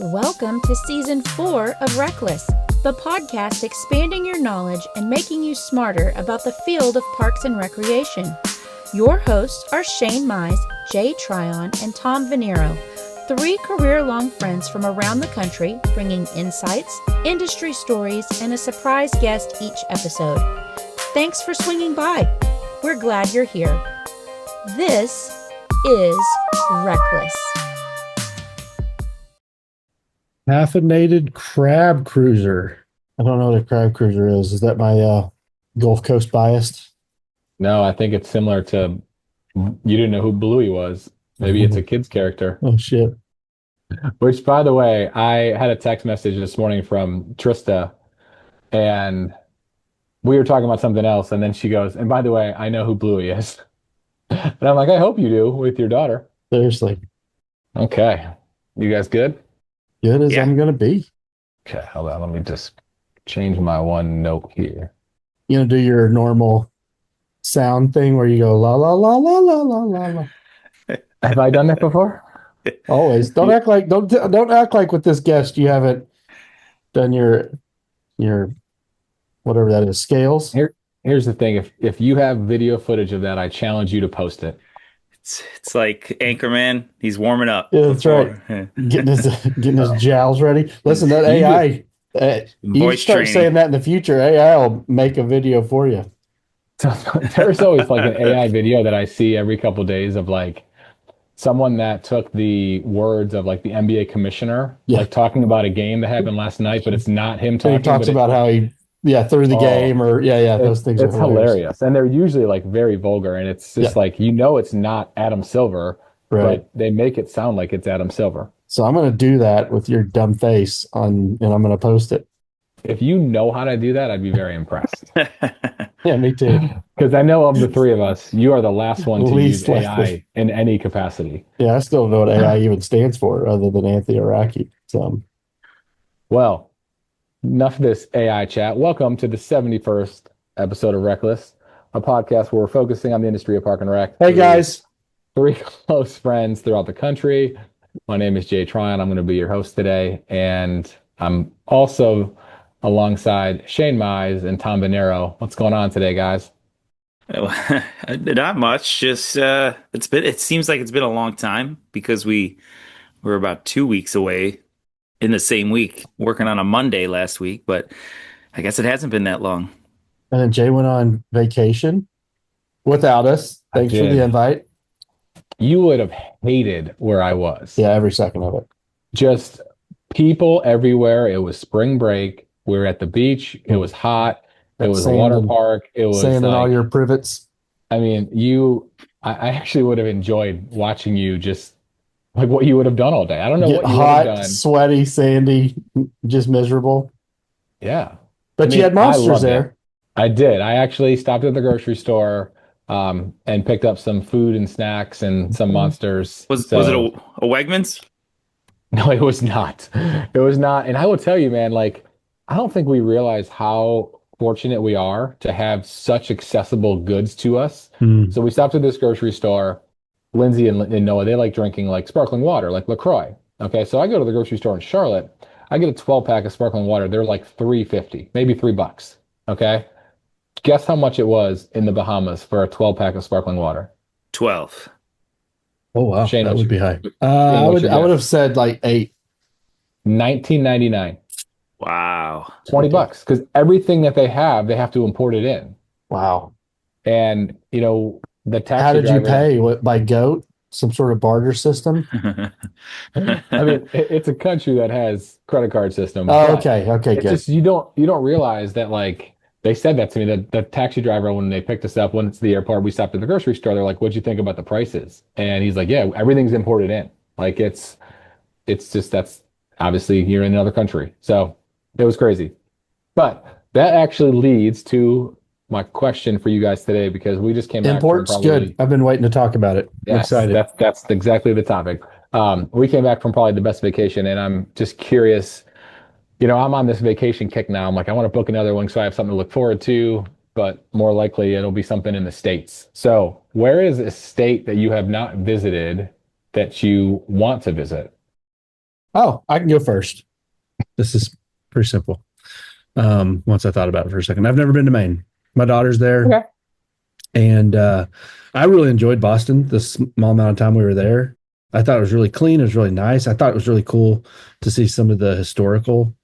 Welcome to Season 4 of RecLess, the podcast expanding your knowledge and making you smarter about the field of parks and recreation. Your hosts are Shane Mize, Jay Tryon, and Tom Venniro, three career-long friends from around the country, bringing insights, industry stories, and a surprise guest each episode. Thanks for swinging by. We're glad you're here. This is RecLess. Caffeinated crab cruiser. I don't know what a crab cruiser is. Is that my Gulf Coast biased? No, I think it's similar to, you didn't know who Bluey was. Maybe it's a kid's character. Oh, shit. Which, by the way, I had a text message this morning from Trista, and we were talking about something else, and then she goes, and by the way, I know who Bluey is. And I'm like, I hope you do with your daughter. Seriously. Okay. You guys good? Good as I'm going to be. Okay, hold on. Let me just change my one note here. You know, do your normal sound thing where you go la la la la la la la la. Have I done that before? Always. Don't act like with this guest you haven't done your whatever that is, scales. Here's the thing. If you have video footage of that, I challenge you to post it. It's like Anchorman. He's warming up. Yeah, that's right. Getting his jowls ready. Listen, that AI, you start training. saying that in the future, AI will make a video for you. There's always like an AI video that I see every couple of days of like someone that took the words of like the NBA commissioner, like talking about a game that happened last night, but it's not him talking. He talks about how he threw the game or those things. It's hilarious. And they're usually like very vulgar, and it's just like, it's not Adam Silver, but they make it sound like it's Adam Silver. So I'm going to do that with your dumb face and I'm going to post it. If you know how to do that, I'd be very impressed. Yeah, me too. Because I know of the three of us, you are the last one to use AI in any capacity. Yeah, I still don't know what AI even stands for other than Anthony Araki. So, well, enough of this AI chat. Welcome to the 71st episode of RecLess, a podcast where we're focusing on the industry of park and rec. Hey, guys. Three close friends throughout the country. My name is Jay Tryon. I'm going to be your host today. And I'm also alongside Shane Mize and Tom Venniro. What's going on today, guys? Not much. Just it seems like it's been a long time because we're about 2 weeks away in the same week, working on a Monday last week, but I guess it hasn't been that long. And then Jay went on vacation without us. Thanks for the invite. You would have hated where I was. Yeah, every second of it. Just people everywhere. It was spring break. We were at the beach. It was hot. It was a water park. It was sand in all your privets. I mean, I actually would have enjoyed watching you just like what you would have done all day. I don't know what you would have done. Sweaty, sandy, just miserable. Yeah. But you had monsters there. I did. I actually stopped at the grocery store and picked up some food and snacks and some monsters. Was it a Wegmans? No, it was not. It was not. And I will tell you, man, like, I don't think we realize how fortunate we are to have such accessible goods to us. So we stopped at this grocery store. Lindsay and Noah, they like drinking like sparkling water, like LaCroix. Okay, so I go to the grocery store in Charlotte. I get a 12-pack of sparkling water. They're like $3.50, maybe $3. Okay, guess how much it was in the Bahamas for a 12-pack of sparkling water? 12. Oh wow, Shane, that would be high. I would have said like 8. $19.99. Wow. $20 because everything that they have to import it in. Wow. And the taxi How did you driver, pay? What, by goat? Some sort of barter system? I mean, it's a country that has credit card system. Oh, okay, good. Just you don't realize that, like, they said that to me, that the taxi driver, when they picked us up, went to the airport, we stopped at the grocery store, they're like, what'd you think about the prices? And he's like, yeah, everything's imported in. Like, it's just, that's obviously you're in another country. So it was crazy. But that actually leads to my question for you guys today, because we just came back. Import's good. I've been waiting to talk about it. Yes, I'm excited. That's exactly the topic. We came back from probably the best vacation, and I'm just curious. I'm on this vacation kick now. I'm like, I want to book another one so I have something to look forward to, but more likely it'll be something in the States. So where is a state that you have not visited that you want to visit? Oh, I can go first. This is pretty simple. Once I thought about it for a second, I've never been to Maine. My daughter's there. Okay. And I really enjoyed Boston, the small amount of time we were there. I thought it was really clean. It was really nice. I thought it was really cool to see some of the historical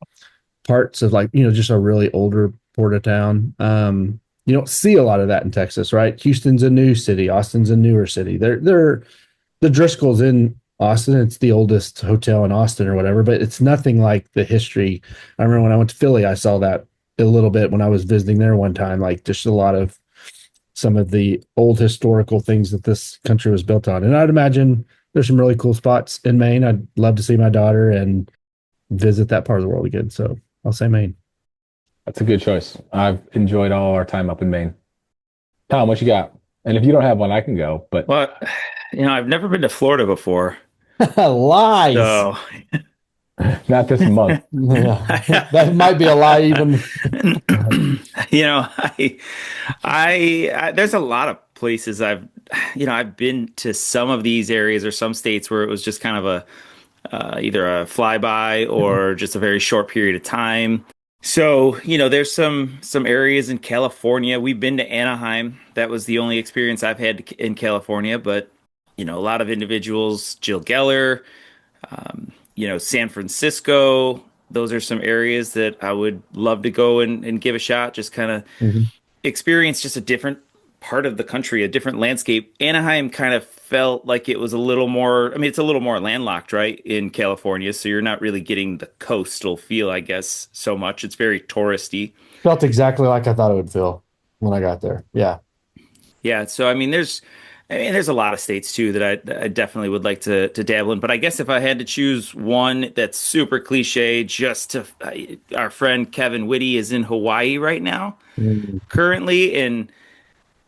parts of, like, just a really older port of town. You don't see a lot of that in Texas, right? Houston's a new city. Austin's a newer city. They're the Driscoll's in Austin. It's the oldest hotel in Austin or whatever, but it's nothing like the history. I remember when I went to Philly, I saw that a little bit when I was visiting there one time, like just a lot of some of the old historical things that this country was built on. And I'd imagine there's some really cool spots in Maine. I'd love to see my daughter and visit that part of the world again. So I'll say Maine. That's a good choice. I've enjoyed all our time up in Maine. Tom, what you got? And if you don't have one, I can go. But Well, I've never been to Florida before. Lies. So not this month. Yeah. That might be a lie even. I there's a lot of places I've been to some of these areas or some states where it was just kind of either a flyby or just a very short period of time. So, there's some areas in California. We've been to Anaheim. That was the only experience I've had in California, but a lot of individuals, Jill Geller, San Francisco. Those are some areas that I would love to go and give a shot. Just kind of experience just a different part of the country, a different landscape. Anaheim kind of felt like it was a little more, it's a little more landlocked, right, in California. So you're not really getting the coastal feel, I guess, so much. It's very touristy. Felt exactly like I thought it would feel when I got there. Yeah. Yeah. So, there's a lot of states too that I definitely would like to dabble in. But I guess if I had to choose one that's super cliche, our friend Kevin Whitty is in Hawaii right now, currently. And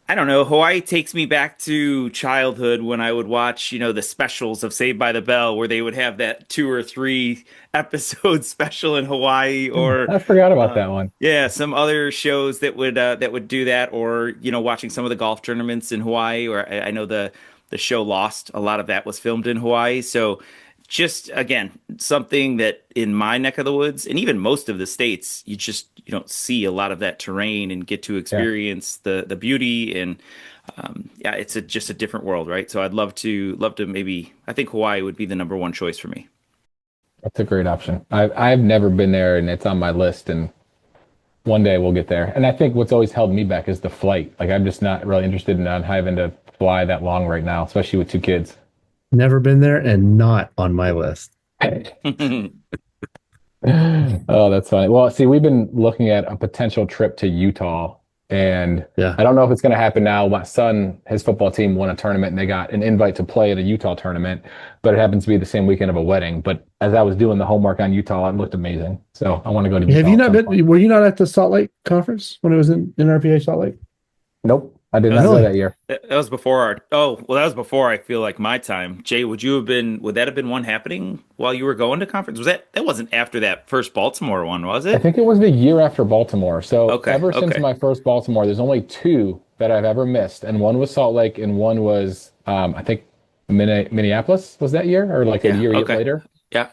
I don't know, Hawaii takes me back to childhood when I would watch, the specials of Saved by the Bell, where they would have that 2 or 3 episode special in Hawaii, or I forgot about that one. yeah, some other shows that would do that, or watching some of the golf tournaments in Hawaii. Or I know the show Lost, a lot of that was filmed in Hawaii. So just again, something that in my neck of the woods, and even most of the states, you don't see a lot of that terrain and get to experience the beauty. And it's just a different world, right? So I'd love to maybe, I think Hawaii would be the number one choice for me. That's a great option. I've never been there, and it's on my list, and one day we'll get there. And I think what's always held me back is the flight. Like, I'm just not really interested in having to fly that long right now, especially with 2 kids. Never been there and not on my list. Oh, that's funny. Well, see, we've been looking at a potential trip to Utah, and I don't know if it's going to happen now. My son, his football team won a tournament, and they got an invite to play at a Utah tournament, but it happens to be the same weekend of a wedding. But as I was doing the homework on Utah, it looked amazing. So I want to go to Utah. Have you not been? Were you not at the Salt Lake conference when it was in RPA Salt Lake? Nope. I did not go that year. That was before that was before, I feel like, my time. Jay, would that have been one happening while you were going to conference? That wasn't after that first Baltimore one, was it? I think it was the year after Baltimore. So ever since my first Baltimore, there's only 2 that I've ever missed. And one was Salt Lake, and one was, I think, Minneapolis was that year, or like a year later. Yeah.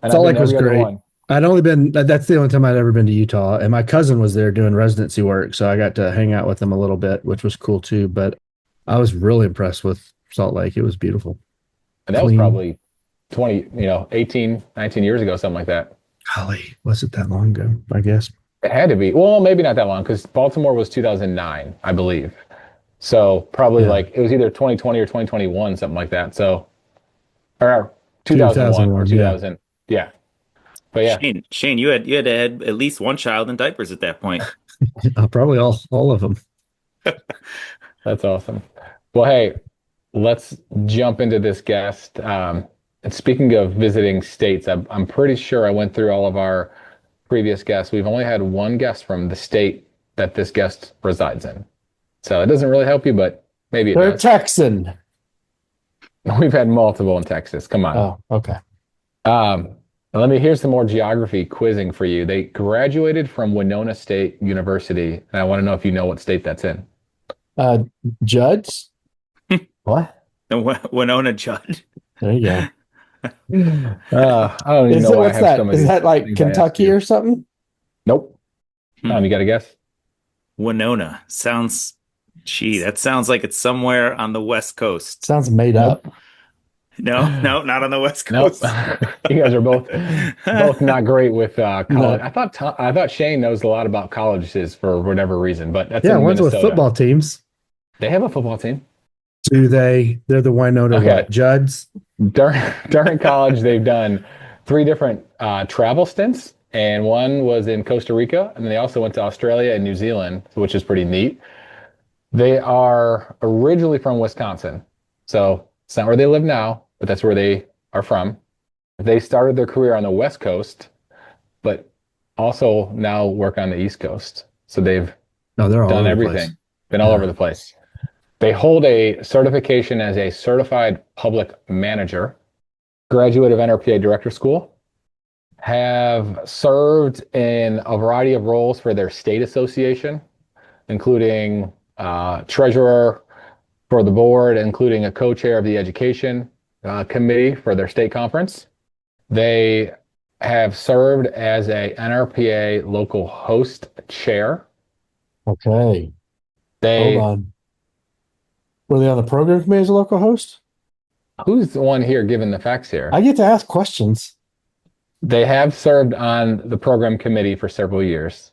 And Salt Lake was great. That's the only time I'd ever been to Utah, and my cousin was there doing residency work, so I got to hang out with him a little bit, which was cool too. But I was really impressed with Salt Lake. It was beautiful. And that was probably 18, 19 years ago, something like that. Golly, was it that long ago? I guess. It had to be. Well, maybe not that long, because Baltimore was 2009, I believe. So probably like it was either 2020 or 2021, something like that. So, or 2001 or 2000. Yeah. But yeah, Shane, you had to have at least one child in diapers at that point. Probably all of them. That's awesome. Well, hey, let's jump into this guest. And speaking of visiting states, I'm pretty sure I went through all of our previous guests. We've only had one guest from the state that this guest resides in. So it doesn't really help you, but maybe it They're does. Texan. We've had multiple in Texas. Come on. Oh, okay. Here's some more geography quizzing for you. They graduated from Winona State University, and I want to know if you know what state that's in. Judds? What? Winona Judd. There you go. I don't even Is know it why I what's have that? some of Is these that like things I asked Kentucky you. or something? Nope. Hmm. You got to guess? Winona that sounds like it's somewhere on the West Coast. Sounds made Nope. up. No, no, not on the West Nope. Coast. You guys are both not great with college. No. I thought Shane knows a lot about colleges for whatever reason, but that's Yeah, in one's with Minnesota. football teams. They have a football team. Do they? They're the Winona Okay. what? Judds? During college, they've done 3 different travel stints, and one was in Costa Rica, and then they also went to Australia and New Zealand, which is pretty neat. They are originally from Wisconsin, so it's not where they live now, but that's where they are from. They started their career on the West Coast, but also now work on the East Coast. So they've No, they're all done over the everything, place. been all Yeah. over the place. They hold a certification as a certified public manager, graduate of NRPA Director School, have served in a variety of roles for their state association, including treasurer for the board, including a co-chair of the education committee for their state conference. They have served as a NRPA local host chair. Okay. Hold They, on. Were they on the program committee as a local host? who's the one here giving the facts here? I get to ask questions. They have served on the program committee for several years.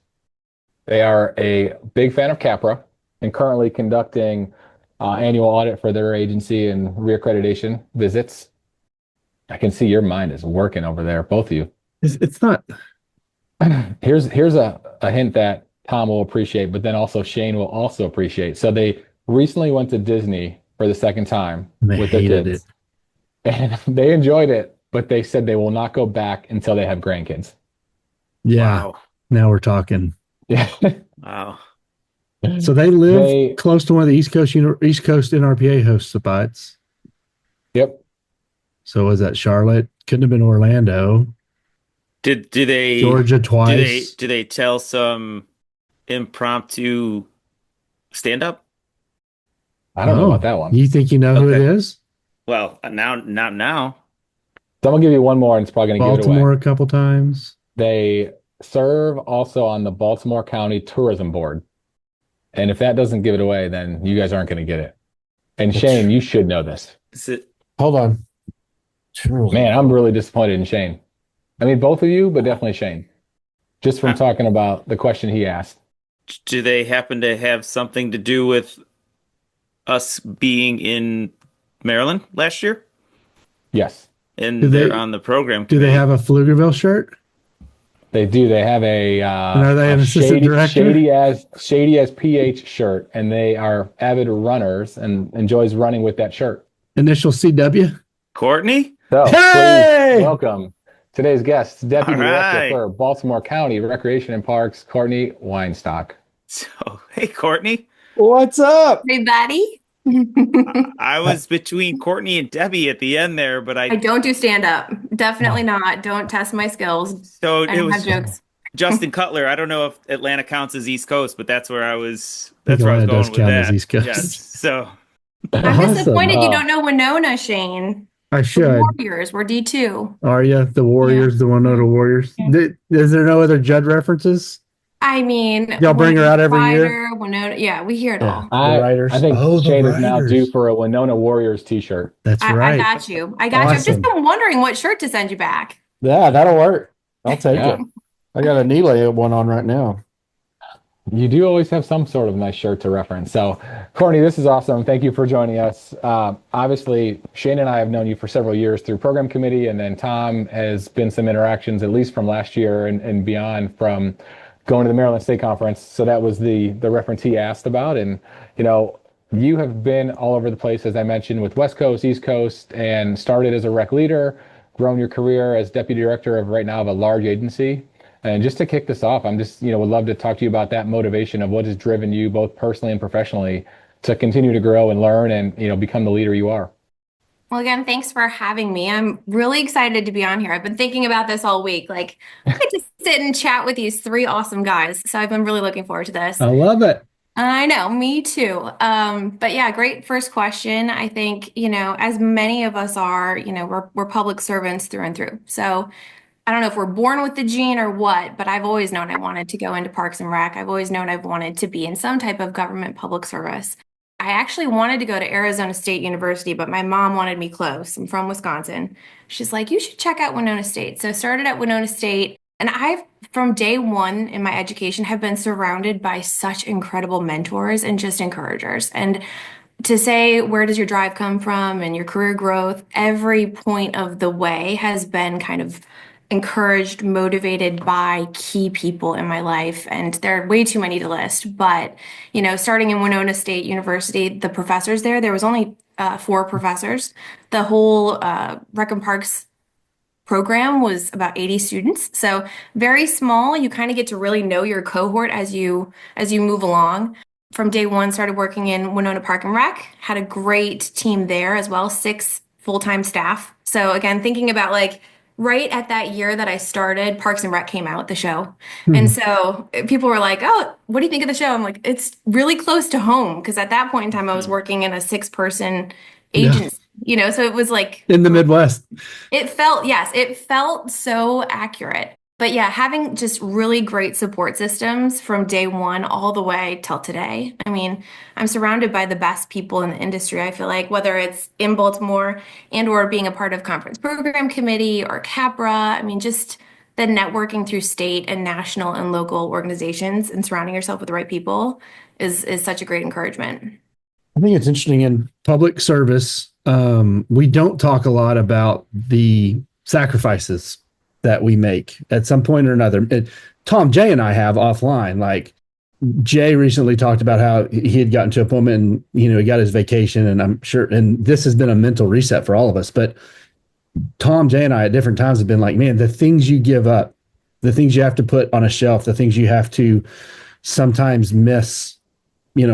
They are a big fan of CAPRA and currently conducting annual audit for their agency and reaccreditation visits. I can see your mind is working over there, both of you. It's not. Here's a hint that Tom will appreciate, but then also Shane will also appreciate. So they recently went to Disney for the second time They with their hated kids. And they enjoyed it, but they said they will not go back until they have grandkids. Yeah. Wow. Now we're talking. Yeah. Wow. So they live They- close to one of the East Coast NRPA host spots. Yep. So was that Charlotte? Couldn't have been Orlando. Do they Georgia twice. do they tell some impromptu stand up? I don't know about that one. You think you know who it Okay. is? Well, not now. So I'm gonna give you one more, and it's probably gonna give it away. Baltimore a couple times. They serve also on the Baltimore County Tourism Board. And if that doesn't give it away, then you guys aren't going to get it. And Shane, you should know this. Is it Hold on. Man, I'm really disappointed in Shane. I mean, both of you, but definitely Shane. Just from talking about the question he asked. do they happen to have something to do with us being in Maryland last year? Yes, And Do they're they- on the program Do they committee. have a Pflugerville shirt? they do. They have And are they an assistant director? shady as PH shirt, and they are avid runners and enjoys running with that shirt. Initial CW? Courtney? So Hey! please welcome today's guest, Deputy All Director right. for Baltimore County Recreation and Parks, Cortney Weinstock. So, hey, Courtney. What's up? Everybody. I was between Courtney and Debbie at the end there, but I I don't do stand up. Definitely not. Don't test my skills. so I it don't have was jokes. Justin Cutler. I don't know if Atlanta counts as East Coast, but that's where I was. I think That's where I was Atlanta going does with count that. as East Coast. Yes. So I'm Awesome. disappointed Oh. you don't know Winona, Shane. I The should. Warriors. We're D2. Are you the Warriors, the Winona Warriors? Is there no other Judd references? I mean, Y'all bring her out every year? Ryder, Winona. Yeah, we hear it Yeah. all. The Riders. I think Oh, the Shane is now Riders. due for a Winona Warriors t-shirt. That's I right. got you. I got you. I've Awesome. just been wondering what shirt to send you back. Yeah, that'll work. I'll take Yeah. it. I got a Neely one on right now. You do always have some sort of nice shirt to reference. So, Courtney, this is awesome. Thank you for joining us. Obviously, Shane and I have known you for several years through program committee, and then Tom has been some interactions, at least from last year and beyond, from going to the Maryland State Conference. So that was the reference he asked about. And, you know, you have been all over the place, as I mentioned, with West Coast, East Coast, and started as a rec leader, grown your career as deputy director of right now of a large agency. And just to kick this off, I'm just, would love to talk to you about that motivation of what has driven you both personally and professionally to continue to grow and learn and, become the leader you are. Well, again, thanks for having me. I'm really excited to be on here. I've been thinking about this all week. Like, I get to sit and chat with these three awesome guys. So I've been really looking forward to this. I love it. I know, me too. But yeah, great first question. I think, as many of us are, we're public servants through and through. So I don't know if we're born with the gene or what, but I've always known I wanted to go into Parks and Rec. I've always known I've wanted to be in some type of government public service. I actually wanted to go to Arizona State University, but my mom wanted me close. I'm from Wisconsin. She's like, you should check out Winona State. So I started at Winona State, and I've, from day one in my education, have been surrounded by such incredible mentors and just encouragers. And to say, where does your drive come from and your career growth, every point of the way has been kind of encouraged, motivated by key people in my life. And there are way too many to list. But, starting in Winona State University, the professors there was only 4 professors. The whole Rec and Parks program was about 80 students. So very small. You kind of get to really know your cohort as you move along. From day one, started working in Winona Park and Rec, had a great team there as well, 6 full-time staff. So again, thinking about like right at that year that I started, Parks and Rec came out, the show. And Hmm. so people were like, oh, what do you think of the show? I'm like, it's really close to home. Because at that point in time, I was working in a 6-person Yeah, agency, so it was like in the Midwest. it felt, yes, it felt so accurate. But yeah, having just really great support systems from day one all the way till today. I mean, I'm surrounded by the best people in the industry. I feel like whether it's in Baltimore and or being a part of conference program committee or CAPRA, I mean, just the networking through state and national and local organizations and surrounding yourself with the right people is such a great encouragement. I think it's interesting in public service. We don't talk a lot about the sacrifices that we make at some point or another. Tom, Jay, and I have offline. Like Jay recently talked about how he had gotten to a point and he got his vacation, and I'm sure, and this has been a mental reset for all of us. But Tom, Jay, and I at different times have been like, man, the things you give up, the things you have to put on a shelf, the things you have to sometimes miss,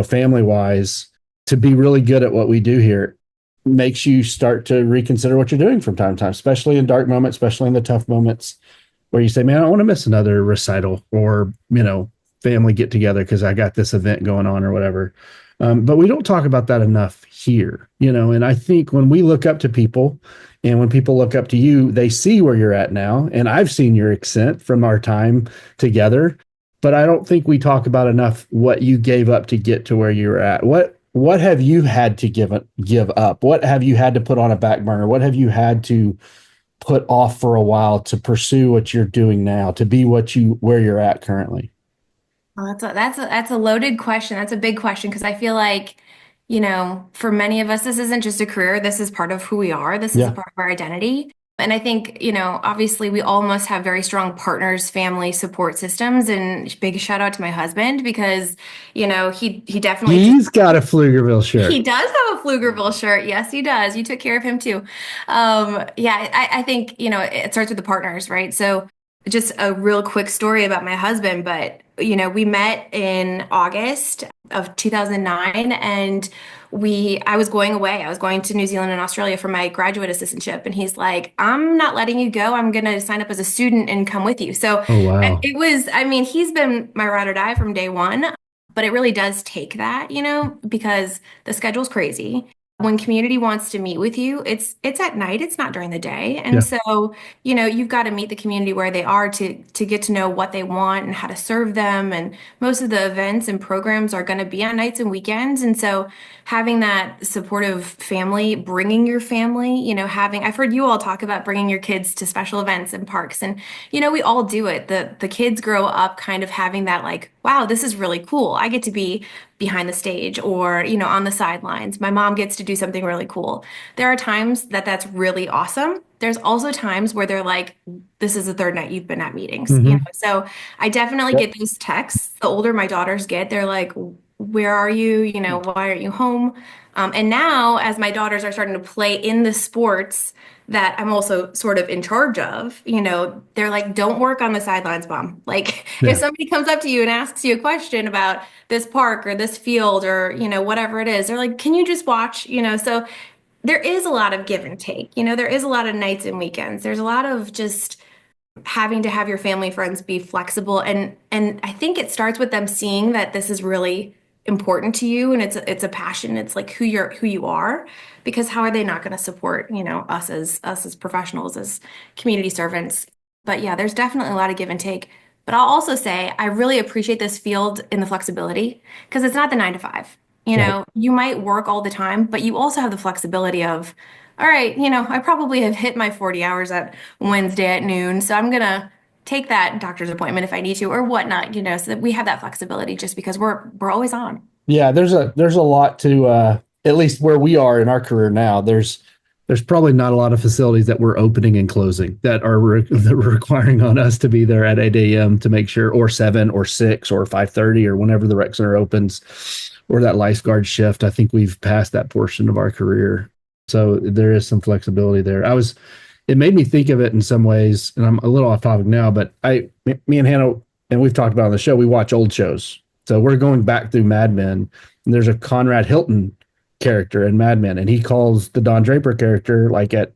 family wise, to be really good at what we do here makes you start to reconsider what you're doing from time to time, especially in dark moments, especially in the tough moments where you say, man, I don't want to miss another recital or, family get together because I got this event going on or whatever. But we don't talk about that enough here, and I think when we look up to people and when people look up to you, they see where you're at now. And I've seen your ascent from our time together, but I don't think we talk about enough what you gave up to get to where you're at. What have you had to give up? What have you had to put on a back burner? What have you had to put off for a while to pursue what you're doing now, to be where you're at currently? Well, that's a loaded question. That's a big question because I feel like, for many of us, this isn't just a career. This is part of who we are. This is a Yeah. part of our identity. And I think, obviously we all must have very strong partners, family support systems. And big shout out to my husband because, he definitely He's got a Pflugerville he shirt. does have a Pflugerville shirt. Yes, he does. You took care of him too. Yeah, I think, it starts with the partners, right? So just a real quick story about my husband, but we met in August of 2009 and I was going away. I was going to New Zealand and Australia for my graduate assistantship. And he's like, I'm not letting you go. I'm going to sign up as a student and come with you. So Oh, wow. it was, I mean, he's been my ride or die from day one. But it really does take that, because the schedule's crazy. When community wants to meet with you, it's at night, it's not during the day. And Yeah. so, you've got to meet the community where they are to get to know what they want and how to serve them. And most of the events and programs are going to be on nights and weekends. And so having that supportive family, bringing your family, I've heard you all talk about bringing your kids to special events and parks. And, we all do it. The kids grow up kind of having that like, wow, this is really cool. I get to be behind the stage or, on the sidelines. My mom gets to do something really cool. There are times that that's really awesome. There's also times where they're like, this is the third night you've been at meetings, Mm-hmm. So I definitely Yep. get those texts. The older my daughters get, they're like, where are you? Why aren't you home? And now, as my daughters are starting to play in the sports that I'm also sort of in charge of, they're like, don't work on the sidelines, mom. Like, if Yeah. somebody comes up to you and asks you a question about this park or this field or, whatever it is, they're like, can you just watch? So there is a lot of give and take. There is a lot of nights and weekends. There's a lot of just having to have your family friends be flexible and I think it starts with them seeing that this is really important to you and it's a passion. It's like who you are, because how are they not going to support, us as professionals, as community servants? But yeah, there's definitely a lot of give and take. But I'll also say I really appreciate this field in the flexibility, because it's not the 9 to 5. Right. You might work all the time, but you also have the flexibility of, all right, I probably have hit my 40 hours at Wednesday at noon, so I'm gonna take that doctor's appointment if I need to or whatnot, so that we have that flexibility just because we're always on. Yeah, there's a lot to at least where we are in our career now. There's probably not a lot of facilities that we're opening and closing that are that we're requiring on us to be there at 8 a.m. to make sure, or 7 or 6 or 5:30 or whenever the rec center opens, or that lifeguard shift. I think we've passed that portion of our career. So there is some flexibility there. It made me think of it in some ways, and I'm a little off topic now, but me and Hannah, and we've talked about on the show, we watch old shows. So we're going back through Mad Men, and there's a Conrad Hilton character in Mad Men, and he calls the Don Draper character like at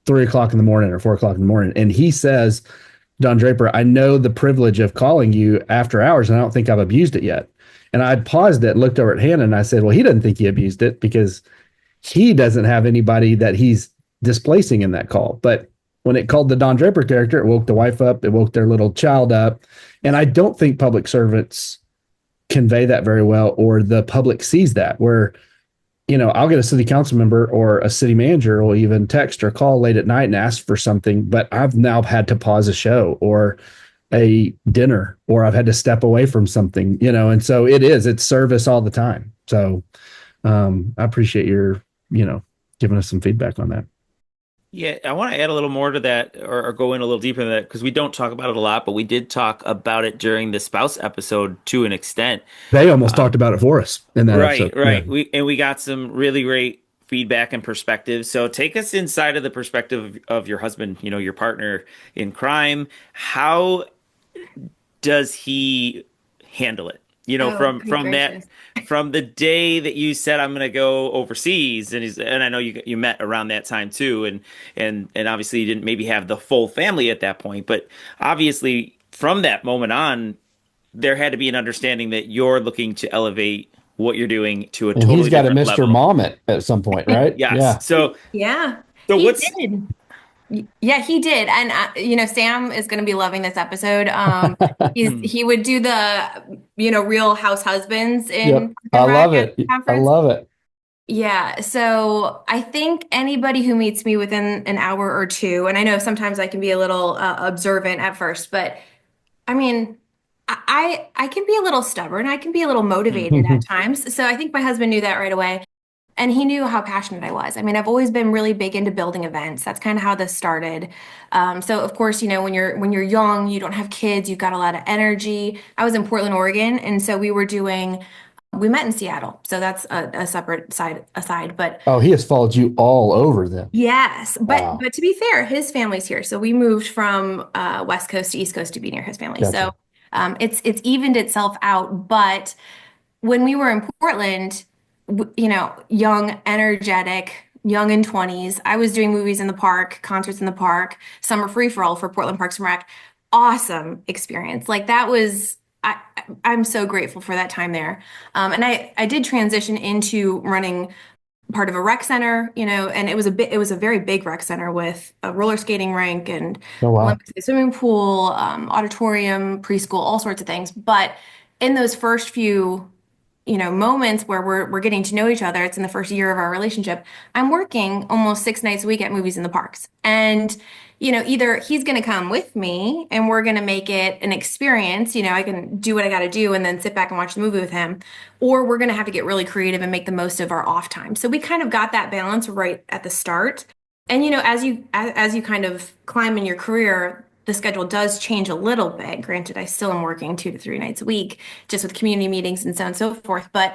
3 o'clock in the morning or 4 o'clock in the morning. And he says, Don Draper, I know the privilege of calling you after hours, and I don't think I've abused it yet. And I paused it, looked over at Hannah, and I said, well, he doesn't think he abused it because he doesn't have anybody that he's displacing in that call. But when it called the Don Draper character, it woke the wife up, it woke their little child up. And I don't think public servants convey that very well, or the public sees that, where, I'll get a city council member or a city manager will even text or call late at night and ask for something, but I've now had to pause a show or a dinner, or I've had to step away from something, and so it's service all the time. So I appreciate your, giving us some feedback on that. Yeah, I want to add a little more to that, or go in a little deeper into that, because we don't talk about it a lot, but we did talk about it during the spouse episode to an extent. They almost talked about it for us in that episode. Right. Yeah. We got some really great feedback and perspective. So take us inside of the perspective of your husband, your partner in crime. How does he handle it? From the day that you said I'm going to go overseas, and I know you met around that time too, and obviously you didn't maybe have the full family at that point, but obviously from that moment on, there had to be an understanding that you're looking to elevate what you're doing to a And totally he's got a different Mr. level. Mom at some point, right? Yes. Yeah. So Yeah, so he what's did. Yeah, he did. And Sam is going to be loving this episode. He would do the, Real House Husbands in I love it. I conference. love it. Yeah, so I think anybody who meets me within an hour or two, and I know sometimes I can be a little observant at first, but I mean, I can be a little stubborn. I can be a little motivated at times. So I think my husband knew that right away. And he knew how passionate I was. I mean, I've always been really big into building events. That's kind of how this started. So of course, when you're young, you don't have kids, you've got a lot of energy. I was in Portland, Oregon, and so we met in Seattle. So that's a separate aside. But Oh, he has followed you all over then. yes, but Wow. but to be fair, his family's here. So we moved from West Coast to East Coast to be near his family. Gotcha. So it's evened itself out. But when we were in Portland, young, energetic, young in 20s. I was doing movies in the park, concerts in the park, summer free for all for Portland Parks and Rec. Awesome experience. Like that was, I'm so grateful for that time there. And I did transition into running part of a rec center, and it was a very big rec center with a roller skating rink and Oh, wow. Olympic swimming pool, auditorium, preschool, all sorts of things. But in those first few moments where we're getting to know each other, it's in the first year of our relationship, I'm working almost 6 nights a week at movies in the parks. And, either he's going to come with me and we're going to make it an experience, I can do what I got to do and then sit back and watch the movie with him, or we're going to have to get really creative and make the most of our off time. So we kind of got that balance right at the start. And, as you kind of climb in your career, the schedule does change a little bit. Granted, I still am working 2 to 3 nights a week, just with community meetings and so on and so forth. But,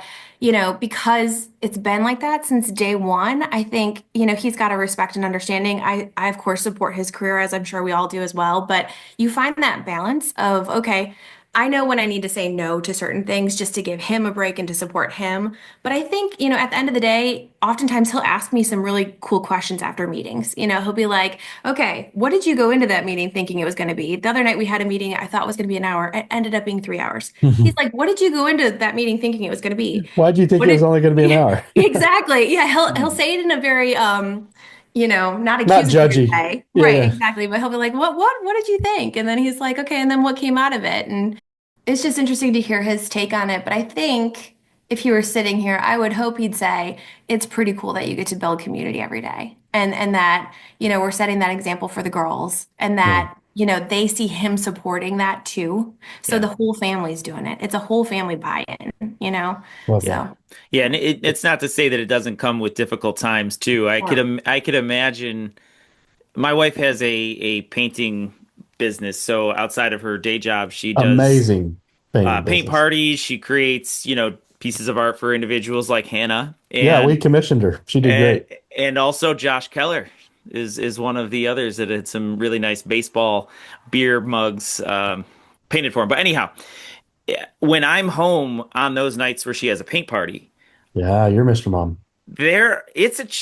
because it's been like that since day one, I think, he's got a respect and understanding. I of course, support his career, as I'm sure we all do as well. But you find that balance of, okay, I know when I need to say no to certain things just to give him a break and to support him. But I think, at the end of the day, oftentimes he'll ask me some really cool questions after meetings. He'll be like, okay, what did you go into that meeting thinking it was going to be? The other night we had a meeting I thought was going to be an hour. It ended up being 3 hours. He's like, what did you go into that meeting thinking it was going to be? Why'd you think What it was did- only going to be an hour? Exactly. Yeah, he'll say it in a very not Not accusatory judgy. way. Yeah, Right, yeah. exactly. But he'll be like, what did you think? And then he's like, okay, and then what came out of it? And it's just interesting to hear his take on it. But I think if he were sitting here, I would hope he'd say it's pretty cool that you get to build community every day. And that, we're setting that example for the girls and that, they see him supporting that too. So Yeah. the whole family's doing it. It's a whole family buy-in. Love So Yeah, and it's not to say that it doesn't come with difficult times too. I could imagine my wife has a painting business, so outside of her day job, she does Amazing painting paint business. parties. She creates, pieces of art for individuals like Hannah. Yeah, we And commissioned her. She did great. and also Josh Keller is one of the others that had some really nice baseball beer mugs painted for him. But anyhow, when I'm home on those nights where she has a paint party, Yeah, you're Mr. Mom.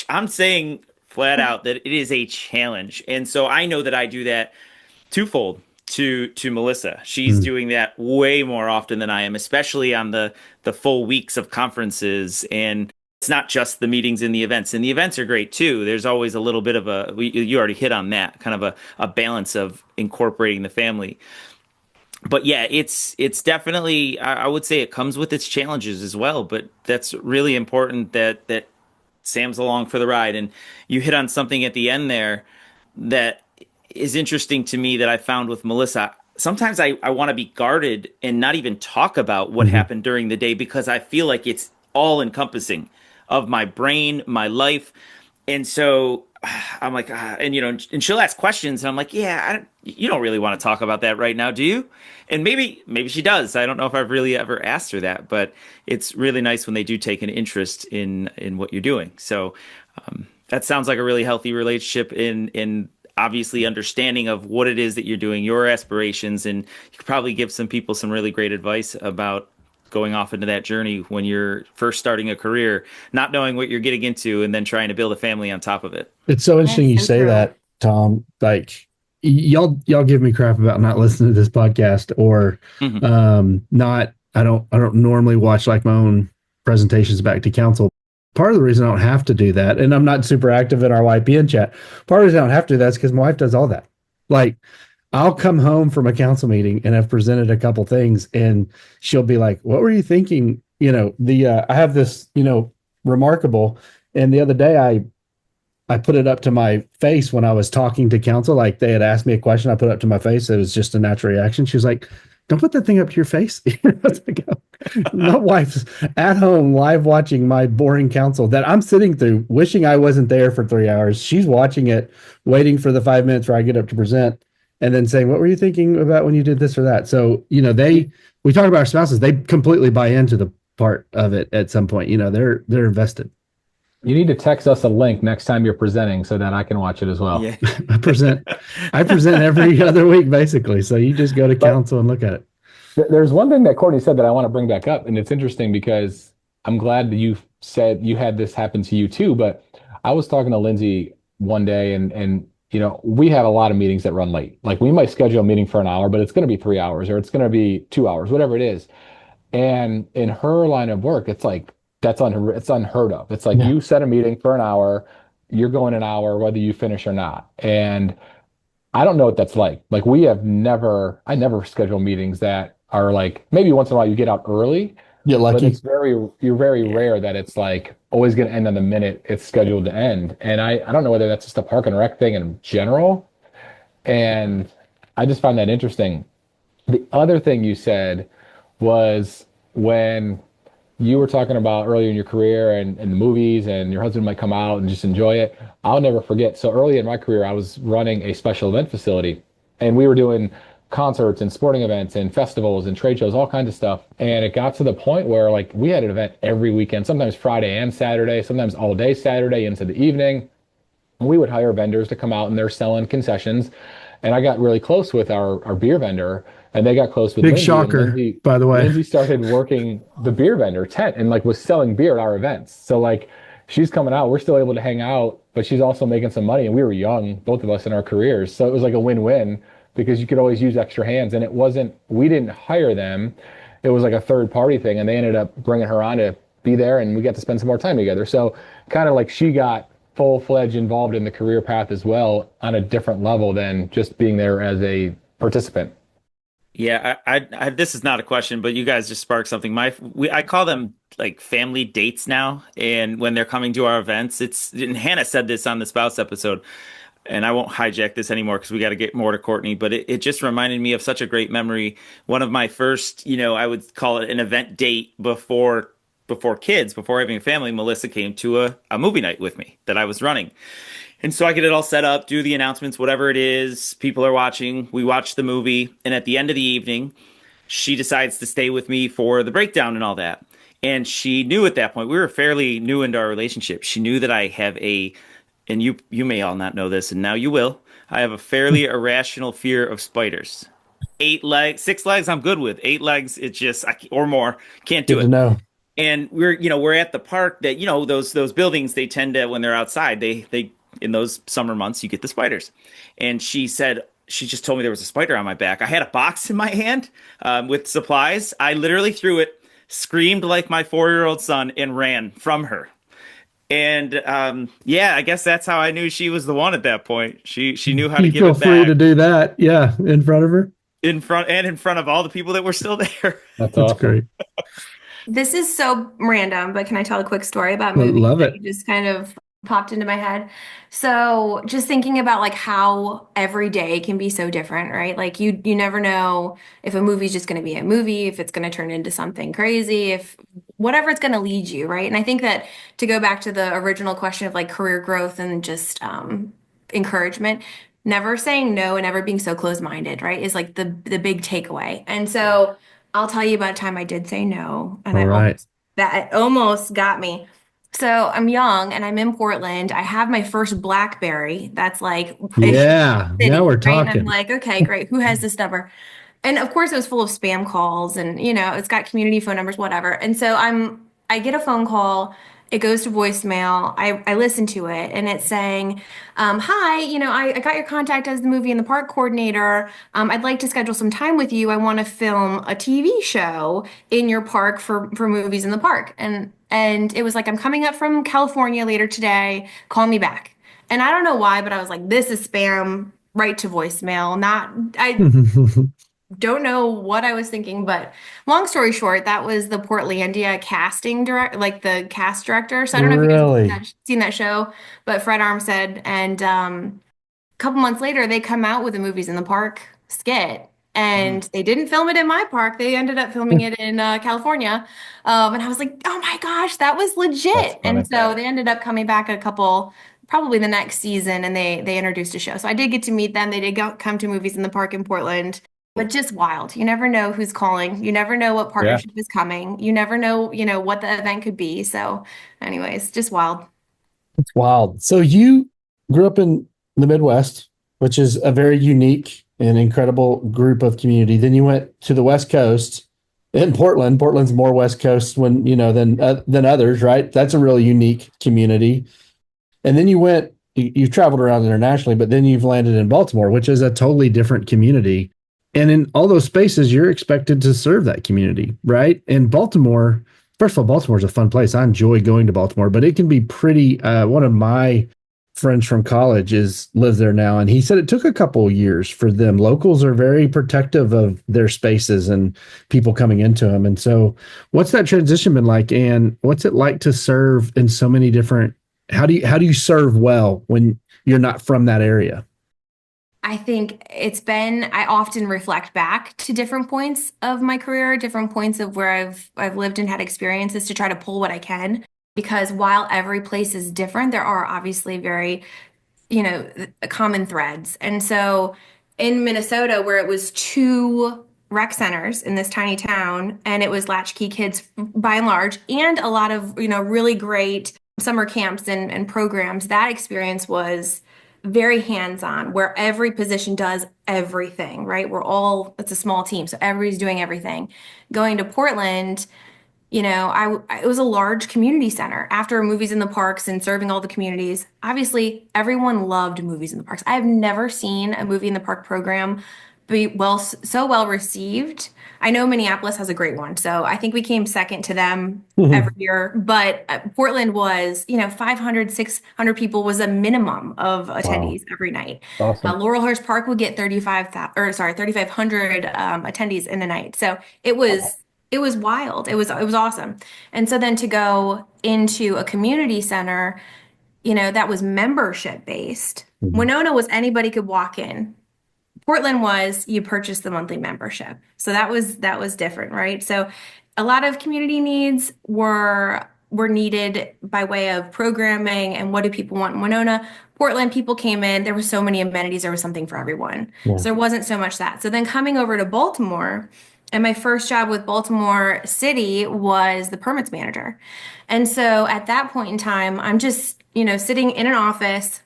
I'm saying flat out that it is a challenge. And so I know that I do that twofold to Melissa. She's doing that way more often than I am, especially on the full weeks of conferences. And it's not just the meetings and the events. And the events are great too. There's always a little bit of you already hit on that, kind of a balance of incorporating the family. But yeah, it's definitely, I would say it comes with its challenges as well. But that's really important that Sam's along for the ride. And you hit on something at the end there that is interesting to me that I found with Melissa. Sometimes I want to be guarded and not even talk about what happened during the day because I feel like it's all encompassing of my brain, my life. And so I'm like, and she'll ask questions, and I'm like, yeah, you don't really want to talk about that right now, do you? And maybe she does. I don't know if I've really ever asked her that, but it's really nice when they do take an interest in what you're doing. So that sounds like a really healthy relationship in obviously understanding of what it is that you're doing, your aspirations, and you could probably give some people some really great advice about going off into that journey when you're first starting a career, not knowing what you're getting into, and then trying to build a family on top of it. It's so interesting you That's so say true. that, Tom. Like y'all give me crap about not listening to this podcast or not. I don't normally watch like my own presentations back to council. Part of the reason I don't have to do that, and I'm not super active in our YPN chat, part of the reason I don't have to do that is because my wife does all that. Like I'll come home from a council meeting and I've presented a couple things and she'll be like, what were you thinking? I have this, remarkable. And the other day I put it up to my face when I was talking to council, like they had asked me a question. I put it up to my face. It was just a natural reaction. She was like, don't put that thing up to your face. I was like, my wife's at home live watching my boring council that I'm sitting through, wishing I wasn't there for 3 hours. She's watching it, waiting for the 5 minutes where I get up to present. And then saying, what were you thinking about when you did this or that? So, we talk about our spouses, they completely buy into the part of it at some point. They're invested. You need to text us a link next time you're presenting so that I can watch it as well. Yeah. I present every other week, basically. So you just go to council and look at it. There's one thing that Courtney said that I want to bring back up, and it's interesting because I'm glad that you said you had this happen to you too. But I was talking to Lindsay one day and we have a lot of meetings that run late. Like we might schedule a meeting for an hour, but it's going to be 3 hours or it's going to be 2 hours, whatever it is. And in her line of work, it's like, it's unheard of. It's like you set a meeting for an hour, you're going an hour, whether you finish or not. And I don't know what that's like. Like I never schedule meetings that are like, maybe once in a while you get out early. Get lucky. But you're very rare that it's like always going to end on the minute it's scheduled to end. And I don't know whether that's just a park and rec thing in general. And I just found that interesting. The other thing you said was when you were talking about earlier in your career and the movies and your husband might come out and just enjoy it. I'll never forget. So early in my career, I was running a special event facility and we were doing concerts and sporting events and festivals and trade shows, all kinds of stuff. And it got to the point where like we had an event every weekend, sometimes Friday and Saturday, sometimes all day Saturday into the evening. And we would hire vendors to come out and they're selling concessions. And I got really close with our beer vendor, and they got close with Big Lindsay. And shocker, by the way. Lindsay started working the beer vendor tent and like was selling beer at our events. So like she's coming out, we're still able to hang out, but she's also making some money. And we were young, both of us in our careers. So it was like a win-win because you could always use extra hands. And it wasn't, we didn't hire them. It was like a third party thing. And they ended up bringing her on to be there, and we got to spend some more time together. So kind of like she got full-fledged involved in the career path as well on a different level than just being there as a participant. Yeah, I this is not a question, but you guys just sparked something. I call them like family dates now, and when they're coming to our events, and Hannah said this on the spouse episode, and I won't hijack this anymore because we got to get more to Cortney, but it just reminded me of such a great memory. One of my first, I would call it an event date before kids, before having a family. Melissa came to a movie night with me that I was running. And so I get it all set up, do the announcements, whatever it is. People are watching. We watch the movie. And at the end of the evening, she decides to stay with me for the breakdown and all that. And she knew at that point, we were fairly new into our relationship. She knew that I have and you may all not know this, and now you will. I have a fairly irrational fear of spiders. 6 legs, I'm good with. 8 legs, it's just, or more, can't do Good it. to know. And we're at the park that, those buildings, they tend to, when they're outside, they in those summer months, you get the spiders. And she just told me there was a spider on my back. I had a box in my hand with supplies. I literally threw it, screamed like my 4-year-old son, and ran from her. And yeah, I guess that's how I knew she was the one at that point. She knew how to give it back. You feel free to do that. Yeah, in front of her. In front of all the people that were still there. That's awesome. Great. This is so random, but can I tell a quick story about I movies love that it. just kind of popped into my head? So just thinking about like how every day can be so different, right? Like you never know if a movie's just going to be a movie, if it's going to turn into something crazy, if whatever it's going to lead you, right? And I think that to go back to the original question of like career growth and just encouragement, never saying no and never being so closed-minded, right, is like the big takeaway. And so I'll tell you about a time I did say no, and All right. that almost got me. So I'm young and I'm in Portland. I have my first BlackBerry. That's like Yeah, now we're right? And I'm talking. like, okay, great. Who has this number? And of course, it was full of spam calls, and it's got community phone numbers, whatever. And so I get a phone call. It goes to voicemail. I listen to it, and it's saying, "Hi, I got your contact as the movie in the park coordinator. I'd like to schedule some time with you. I want to film a TV show in your park for movies in the park." And it was like, "I'm coming up from California later today. Call me back." And I don't know why, but I was like, "This is spam." Right to voicemail. I don't know what I was thinking, but long story short, that was the Portlandia casting direct, like the cast director. So I don't know if you guys have seen that show, but Fred Armstead. And a couple months later, they come out with the Movies in the Park skit. And they didn't film it in my park. They ended up filming it in California. And I was like, oh my gosh, that was legit. And so they ended up coming back probably the next season, and they introduced a show. So I did get to meet them. They did come to Movies in the Park in Portland. But just wild. You never know who's calling. You never know what partnership is coming. You never know, what the event could be. So anyways, just wild. It's wild. So you grew up in the Midwest, which is a very unique and incredible group of community. Then you went to the West Coast in Portland. Portland's more West Coast than others, right? That's a really unique community. And then you traveled around internationally, but then you've landed in Baltimore, which is a totally different community. And in all those spaces, you're expected to serve that community, right? And Baltimore, first of all, Baltimore is a fun place. I enjoy going to Baltimore, but it can be pretty. One of my friends from college lives there now, and he said it took a couple of years for them. Locals are very protective of their spaces and people coming into them. And so, what's that transition been like? And what's it like to serve in so many different? How do you serve well when you're not from that area? I think I often reflect back to different points of my career, different points of where I've lived and had experiences to try to pull what I can. Because while every place is different, there are obviously very, common threads. And so in Minnesota, where it was 2 rec centers in this tiny town, and it was latchkey kids by and large, and a lot of, really great summer camps and programs, that experience was very hands-on, where every position does everything, right? It's a small team, so everybody's doing everything. Going to Portland, it was a large community center after movies in the parks and serving all the communities. Obviously, everyone loved movies in the parks. I have never seen a movie in the park program be so well received. I know Minneapolis has a great one, so I think we came second to them every year. But Portland was, 500, 600 people was a minimum of attendees every night. Awesome. Laurelhurst Park would get 3,500 attendees in a night. So it was wild. It was awesome. And so then to go into a community center, that was membership based. Winona was anybody could walk in. Portland was you purchase the monthly membership. So that was different, right? So a lot of community needs were needed by way of programming and what do people want in Winona. Portland, people came in, there were so many amenities, there was something for everyone. Yeah. So there wasn't so much that. So then coming over to Baltimore, and my first job with Baltimore City was the permits manager. And so at that point in time, I'm just, sitting in an office,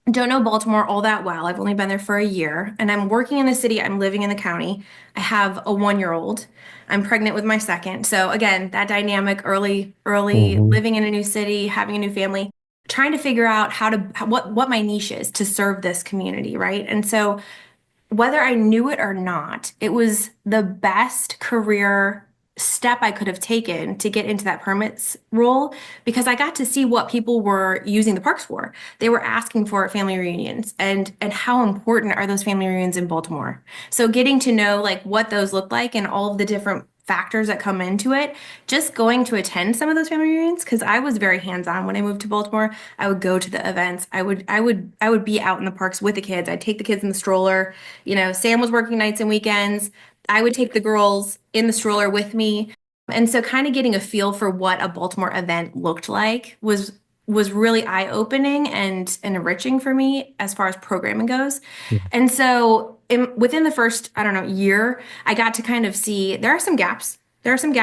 don't know Baltimore all that well. I've only been there for a year, and I'm working in the city. I'm living in the county. I have a 1-year-old. I'm pregnant with my second. So again, that dynamic, early living in a new city, having a new family, trying to figure out what my niche is to serve this community, right? And so whether I knew it or not, it was the best career step I could have taken to get into that permits role, because I got to see what people were using the parks for. They were asking for family reunions, and how important are those family reunions in Baltimore. So getting to know like what those look like and all of the different factors that come into it, just going to attend some of those family reunions, because I was very hands-on when I moved to Baltimore. I would go to the events. I would be out in the parks with the kids. I'd take the kids in the stroller. Sam was working nights and weekends. I would take the girls in the stroller with me. And so kind of getting a feel for what a Baltimore event looked like was really eye-opening and enriching for me as far as programming goes. And so within the first, I don't know, year, I got to kind of see there are some gaps.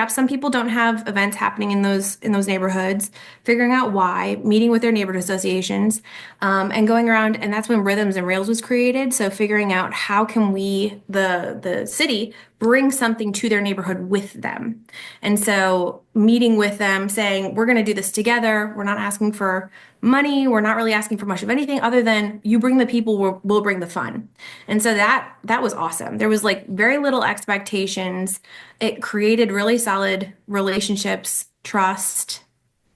Some people don't have events happening in those neighborhoods, figuring out why, meeting with their neighborhood associations, and going around. And that's when Rhythms and Rails was created. So figuring out how can we, the city, bring something to their neighborhood with them. And so meeting with them, saying, we're going to do this together. We're not asking for money. We're not really asking for much of anything other than you bring the people, we'll bring the fun. And so that was awesome. There was like very little expectations. It created really solid relationships, trust,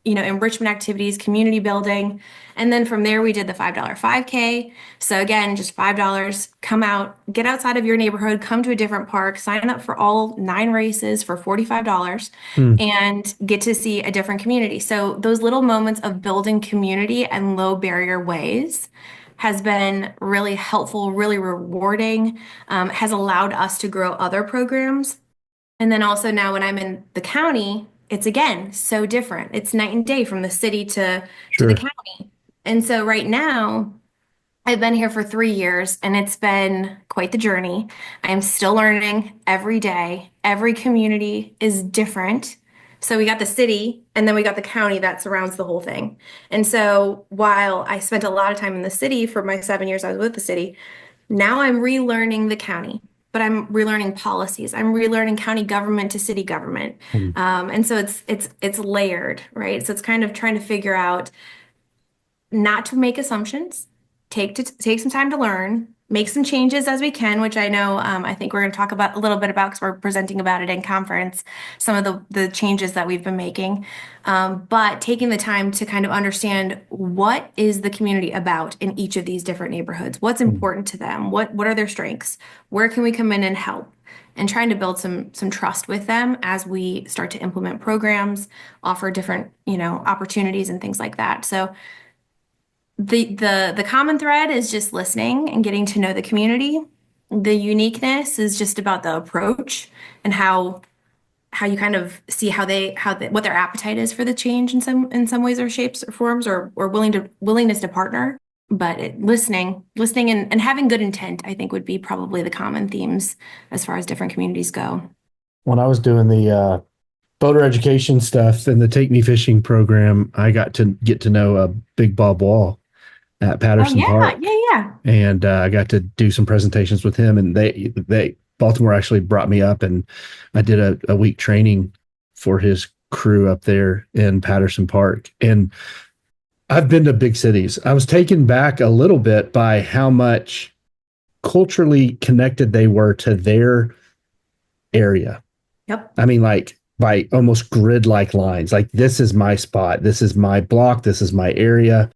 enrichment activities, community building. And then from there, we did the $5 5K. So again, just $5, come out, get outside of your neighborhood, come to a different park, sign up for all 9 races for $45 and get to see a different community. So those little moments of building community and low barrier ways has been really helpful, really rewarding, has allowed us to grow other programs. And then also now when I'm in the county, it's again so different. It's night and day from the city to the county. And so right now, I've been here for 3 years and it's been quite the journey. I am still learning every day. Every community is different. So we got the city and then we got the county that surrounds the whole thing. And so while I spent a lot of time in the city for my 7 years I was with the city, now I'm relearning the county. But I'm relearning policies. I'm relearning county government to city government. And so it's layered, right? So it's kind of trying to figure out not to make assumptions, take some time to learn, make some changes as we can, which I know I think we're going to talk about a little bit about because we're presenting about it in conference, some of the changes that we've been making. But taking the time to kind of understand what is the community about in each of these different neighborhoods, what's important to them, what are their strengths, where can we come in and help, and trying to build some trust with them as we start to implement programs, offer different opportunities and things like that. So the common thread is just listening and getting to know the community. The uniqueness is just about the approach and how you kind of see what their appetite is for the change in some ways or shapes or forms or willingness to partner. But listening and having good intent, I think, would be probably the common themes as far as different communities go. When I was doing the boater education stuff and the Take Me Fishing program, I got to know Big Bob Wall. at Oh Patterson yeah, Park. yeah. And I got to do some presentations with him, and Baltimore actually brought me up, and I did a week training for his crew up there in Patterson Park. And I've been to big cities. I was taken back a little bit by how much culturally connected they were to their area. Yep. I mean, like by almost grid-like lines. Like, this is my spot. This is my block. This is my area.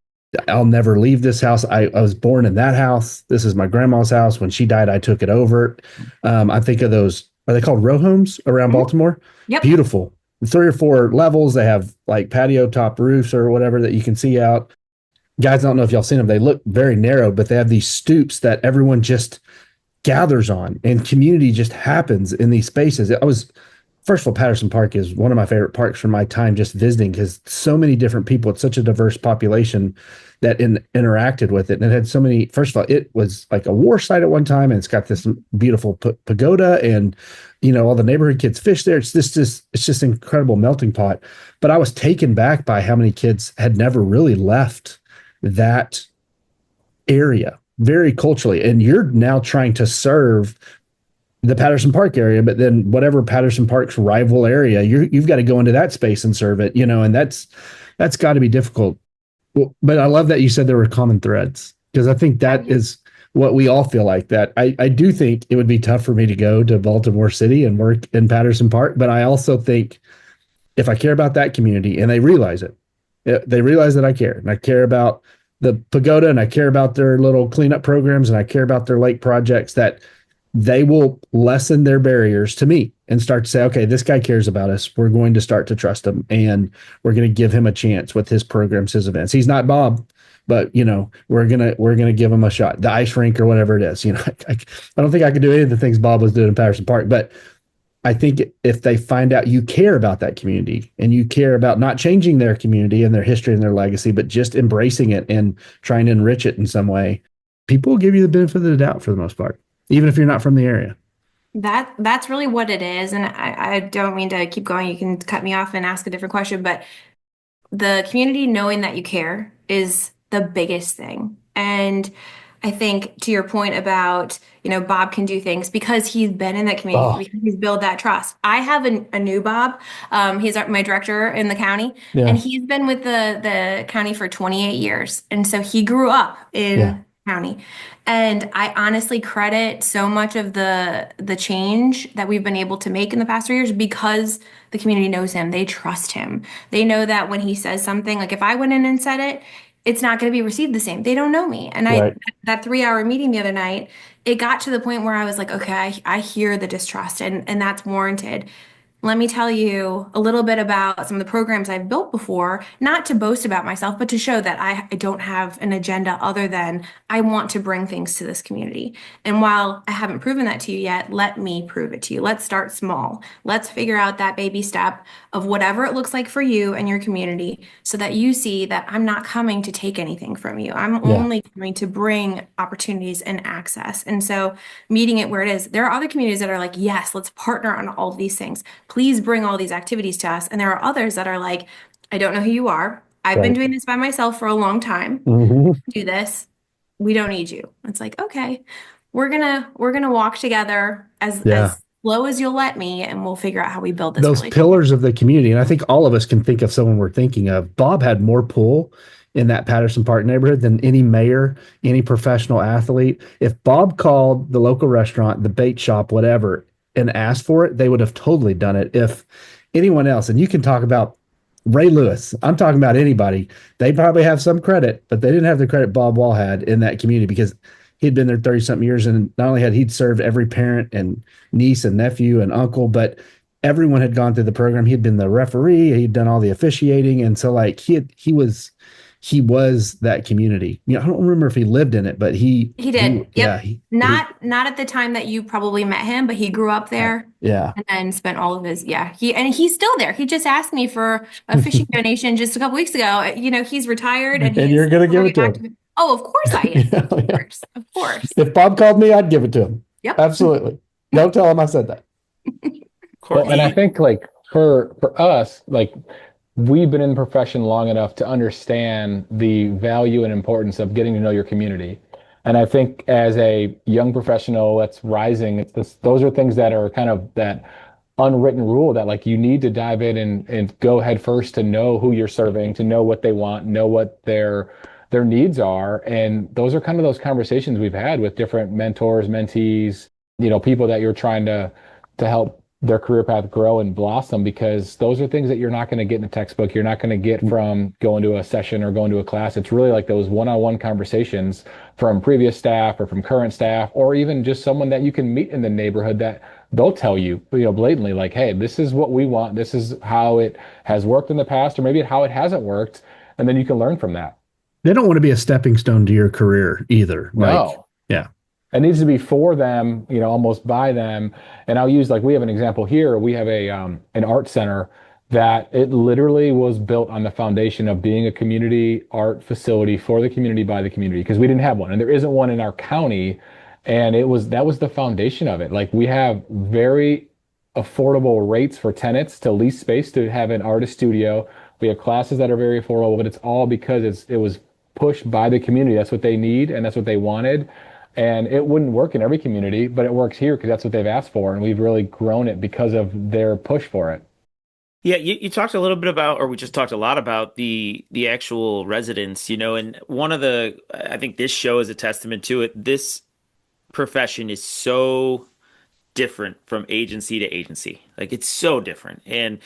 I'll never leave this house. I was born in that house. This is my grandma's house. When she died, I took it over. I think of those, are they called row homes around Baltimore? Yep. Beautiful. 3 or 4 levels. They have like patio top roofs or whatever that you can see out. Guys, I don't know if y'all seen them. They look very narrow, but they have these stoops that everyone just gathers on, and community just happens in these spaces. First of all, Patterson Park is one of my favorite parks from my time just visiting, because so many different people, it's such a diverse population that interacted with it. And it had so many, first of all, it was like a war site at one time, and it's got this beautiful pagoda, and, you know, all the neighborhood kids fish there. It's just an incredible melting pot. But I was taken back by how many kids had never really left that area very culturally. And you're now trying to serve the Patterson Park area, but then whatever Patterson Park's rival area, you've got to go into that space and serve it, you know, and that's got to be difficult. Well, but I love that you said there were common threads, because I think that is what we all feel like. That I do think it would be tough for me to go to Baltimore City and work in Patterson Park, but I also think if I care about that community, and they realize they realize that I care, and I care about the pagoda, and I care about their little cleanup programs, and I care about their lake projects, that they will lessen their barriers to me and start to say, okay, this guy cares about us. We're going to start to trust him, and we're going to give him a chance with his programs, his events. He's not Bob, but, you know, we're going to give him a shot. The ice rink or whatever it is, you know, I don't think I could do any of the things Bob was doing in Patterson Park, but I think if they find out you care about that community, and you care about not changing their community and their history and their legacy, but just embracing it and trying to enrich it in some way, people will give you the benefit of the doubt for the most part, even if you're not from the area. That's really what it is. And I don't mean to keep going. You can cut me off and ask a different question, but the community knowing that you care is the biggest thing. And I think to your point about, you know, Bob can do things because he's been in that community, because he's built that trust. I have a new Bob. He's my director in the county, and he's been with the county for 28 years. And so he grew up in county. And I honestly credit so much of the change that we've been able to make in the past 3 years because the community knows him. They trust him. They know that when he says something, like if I went in and said it, it's not going to be received the same. They don't know me. And that 3-hour meeting the other night, it got to the point where I was like, okay, I hear the distrust, and that's warranted. Let me tell you a little bit about some of the programs I've built before, not to boast about myself, but to show that I don't have an agenda other than I want to bring things to this community. And while I haven't proven that to you yet, let me prove it to you. Let's start small. Let's figure out that baby step of whatever it looks like for you and your community, so that you see that I'm not coming to take anything from you. I'm only coming to bring opportunities and access. And so meeting it where it is, there are other communities that are like, yes, let's partner on all of these things. Please bring all these activities to us. And there are others that are like, I don't know who you are. I've been doing this by myself for a long time. Do this. We don't need you. It's like, okay, we're gonna walk together as slow as you'll let me, and we'll figure out how we build this. Those pillars of the community. And I think all of us can think of someone we're thinking of. Bob had more pull in that Patterson Park neighborhood than any mayor, any professional athlete. If Bob called the local restaurant, the bait shop, whatever, and asked for it, they would have totally done it. If anyone else, and you can talk about Ray Lewis, I'm talking about anybody, they probably have some credit, but they didn't have the credit Bob Wall had in that community, because he'd been there 30 something years, and not only he'd served every parent and niece and nephew and uncle, but everyone had gone through the program. He'd been the referee, he'd done all the officiating, and so like he was that community. You know, I don't remember if he lived in it, but he did. Not at the time that you probably met him, but he grew up there. And then spent all of his he's still there. He just asked me for a fishing donation just a couple weeks ago. You know, he's retired, and you're gonna give it to him. Oh, of course I am. Of course. If Bob called me, I'd give it to him. Yep. Absolutely. Don't tell him I said that. Well, and I think like for us, like we've been in the profession long enough to understand the value and importance of getting to know your community. And I think as a young professional that's rising, those are things that are kind of that unwritten rule that like you need to dive in and go head first to know who you're serving, to know what they want, know what their needs are. And those are kind of those conversations we've had with different mentors, mentees, people that you're trying to help their career path grow and blossom, because those are things that you're not going to get in a textbook. You're not going to get from going to a session or going to a class. It's really like those one-on-one conversations from previous staff or from current staff, or even just someone that you can meet in the neighborhood that they'll tell you, blatantly, like, hey, this is what we want. This is how it has worked in the past, or maybe how it hasn't worked. And then you can learn from that. They don't want to be a stepping stone to your career either. No. Yeah. It needs to be for them, almost by them. And I'll use, like, we have an example here. We have an art center that it literally was built on the foundation of being a community art facility for the community by the community, because we didn't have one, and there isn't one in our county. And that was the foundation of it. Like, we have very affordable rates for tenants to lease space to have an artist studio. We have classes that are very affordable, but it's all because it was pushed by the community. That's what they need, and that's what they wanted. And it wouldn't work in every community, but it works here because that's what they've asked for. And we've really grown it because of their push for it. Yeah, you talked a little bit about, or we just talked a lot about the actual residents, and I think this show is a testament to it. This profession is so different from agency to agency. Like, it's so different. And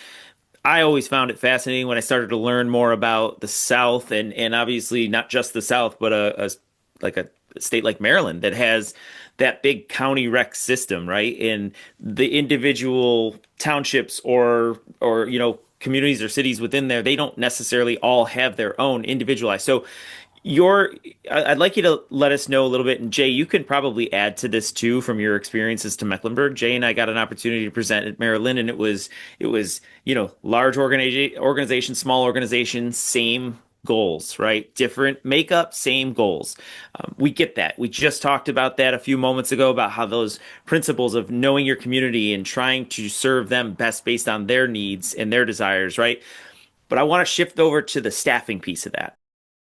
I always found it fascinating when I started to learn more about the South, and obviously not just the South, but like a state like Maryland that has that big county rec system, right? And the individual townships or communities or cities within there, they don't necessarily all have their own individualized. So I'd like you to let us know a little bit, and Jay, you can probably add to this too from your experiences to Mecklenburg. Jay and I got an opportunity to present at Maryland, and it was large organization, small organization, same goals, right? Different makeup, same goals. We get that. We just talked about that a few moments ago about how those principles of knowing your community and trying to serve them best based on their needs and their desires, right? But I want to shift over to the staffing piece of that.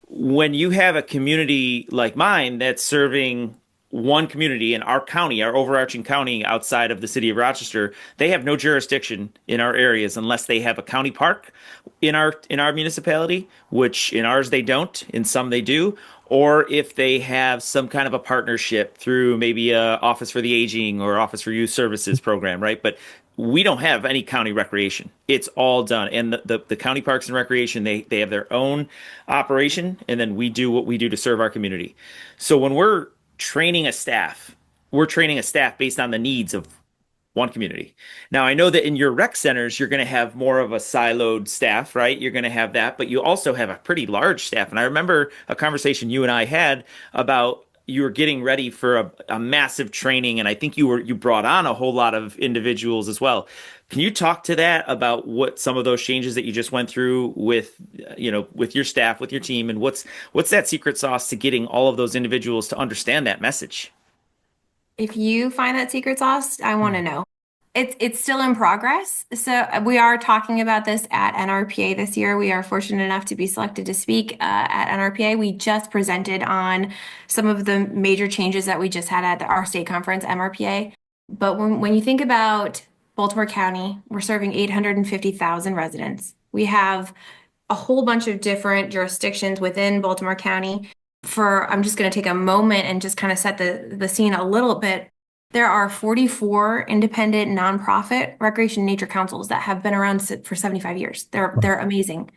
When you have a community like mine that's serving one community in our county, our overarching county outside of the city of Rochester, they have no jurisdiction in our areas unless they have a county park in our municipality, which in ours they don't, in some they do, or if they have some kind of a partnership through maybe a Office for the Aging or Office for Youth Services program, right? But we don't have any county recreation. It's all done. And the county parks and recreation, they have their own operation, and then we do what we do to serve our community. So when we're training a staff, we're training a staff based on the needs of one community. Now, I know that in your rec centers, you're going to have more of a siloed staff, right? You're going to have that, but you also have a pretty large staff. And I remember a conversation you and I had about you were getting ready for a massive training, and I think you brought on a whole lot of individuals as well. Can you talk to that about what some of those changes that you just went through with your staff, with your team, and what's that secret sauce to getting all of those individuals to understand that message? If you find that secret sauce, I want to know. It's still in progress. So we are talking about this at NRPA this year. We are fortunate enough to be selected to speak at NRPA. We just presented on some of the major changes that we just had at our state conference, MRPA. But when you think about Baltimore County, we're serving 850,000 residents. We have a whole bunch of different jurisdictions within Baltimore County. I'm just going to take a moment and just kind of set the scene a little bit. There are 44 independent nonprofit recreation nature councils that have been around for 75 years. They're amazing.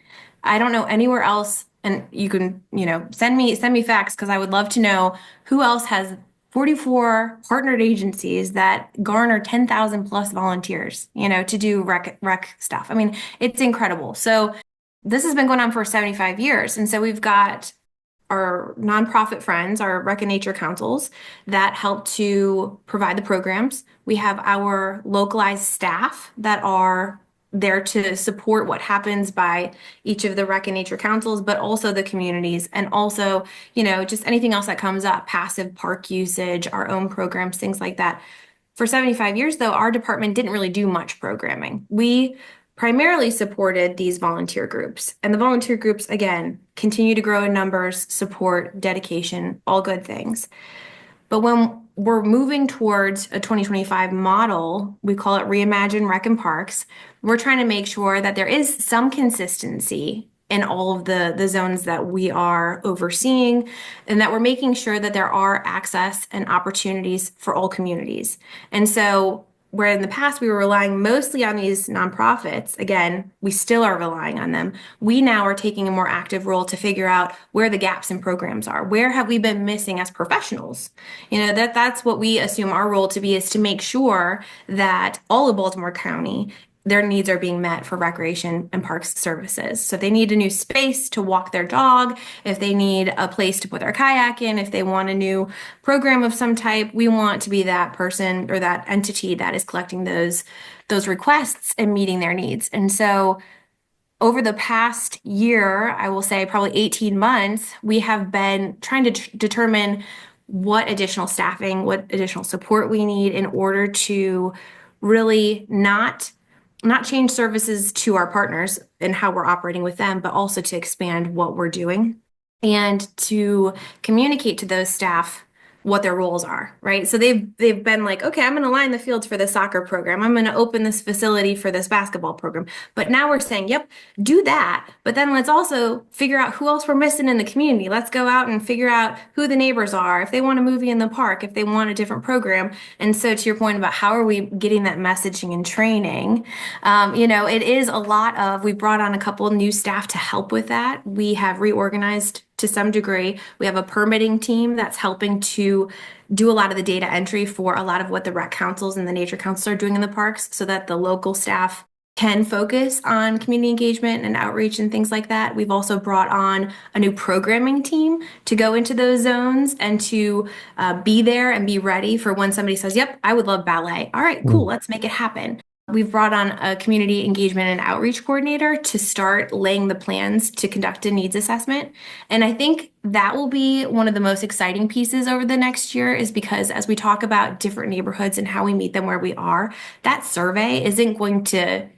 I don't know anywhere else, and you can, send me facts, because I would love to know who else has 44 partnered agencies that garner 10,000 plus volunteers, to do rec stuff. I mean, it's incredible. So this has been going on for 75 years. And so we've got our nonprofit friends, our Rec and Nature councils that help to provide the programs. We have our localized staff that are there to support what happens by each of the Rec and Nature councils, but also the communities, and also, just anything else that comes up, passive park usage, our own programs, things like that. For 75 years, though, our department didn't really do much programming. We primarily supported these volunteer groups. And the volunteer groups, again, continue to grow in numbers, support, dedication, all good things. But when we're moving towards a 2025 model, we call it Reimagine Rec and Parks, we're trying to make sure that there is some consistency in all of the zones that we are overseeing, and that we're making sure that there are access and opportunities for all communities. And so where in the past we were relying mostly on these nonprofits, again, we still are relying on them. We now are taking a more active role to figure out where the gaps in programs are. Where have we been missing as professionals? That's what we assume our role to be, is to make sure that all of Baltimore County, their needs are being met for recreation and parks services. So if they need a new space to walk their dog, if they need a place to put their kayak in, if they want a new program of some type, we want to be that person or that entity that is collecting those requests and meeting their needs. And so over the past year, I will say probably 18 months, we have been trying to determine what additional staffing, what additional support we need in order to really not change services to our partners and how we're operating with them, but also to expand what we're doing and to communicate to those staff what their roles are, right? So they've been like, okay, I'm going to line the fields for the soccer program. I'm going to open this facility for this basketball program. But now we're saying, yep, do that. But then let's also figure out who else we're missing in the community. Let's go out and figure out who the neighbors are, if they want a movie in the park, if they want a different program. And so to your point about how are we getting that messaging and training, it is a lot of, we brought on a couple new staff to help with that. We have reorganized to some degree. We have a permitting team that's helping to do a lot of the data entry for a lot of what the rec councils and the nature councils are doing in the parks, so that the local staff can focus on community engagement and outreach and things like that. We've also brought on a new programming team to go into those zones and to be there and be ready for when somebody says, yep, I would love ballet. All right, cool, let's make it happen. We've brought on a community engagement and outreach coordinator to start laying the plans to conduct a needs assessment. And I think that will be one of the most exciting pieces over the next year, is because as we talk about different neighborhoods and how we meet them where we are, that survey isn't going to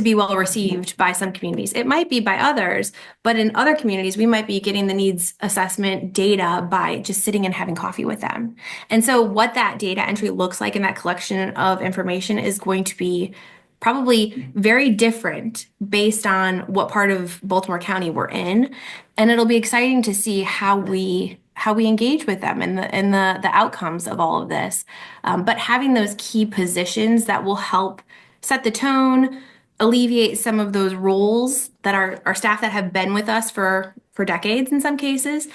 be well received by some communities. It might be by others, but in other communities, we might be getting the needs assessment data by just sitting and having coffee with them. And so what that data entry looks like in that collection of information is going to be probably very different based on what part of Baltimore County we're in. And it'll be exciting to see how we engage with them and the outcomes of all of this. But having those key positions that will help set the tone, alleviate some of those roles that our staff that have been with us for decades in some cases,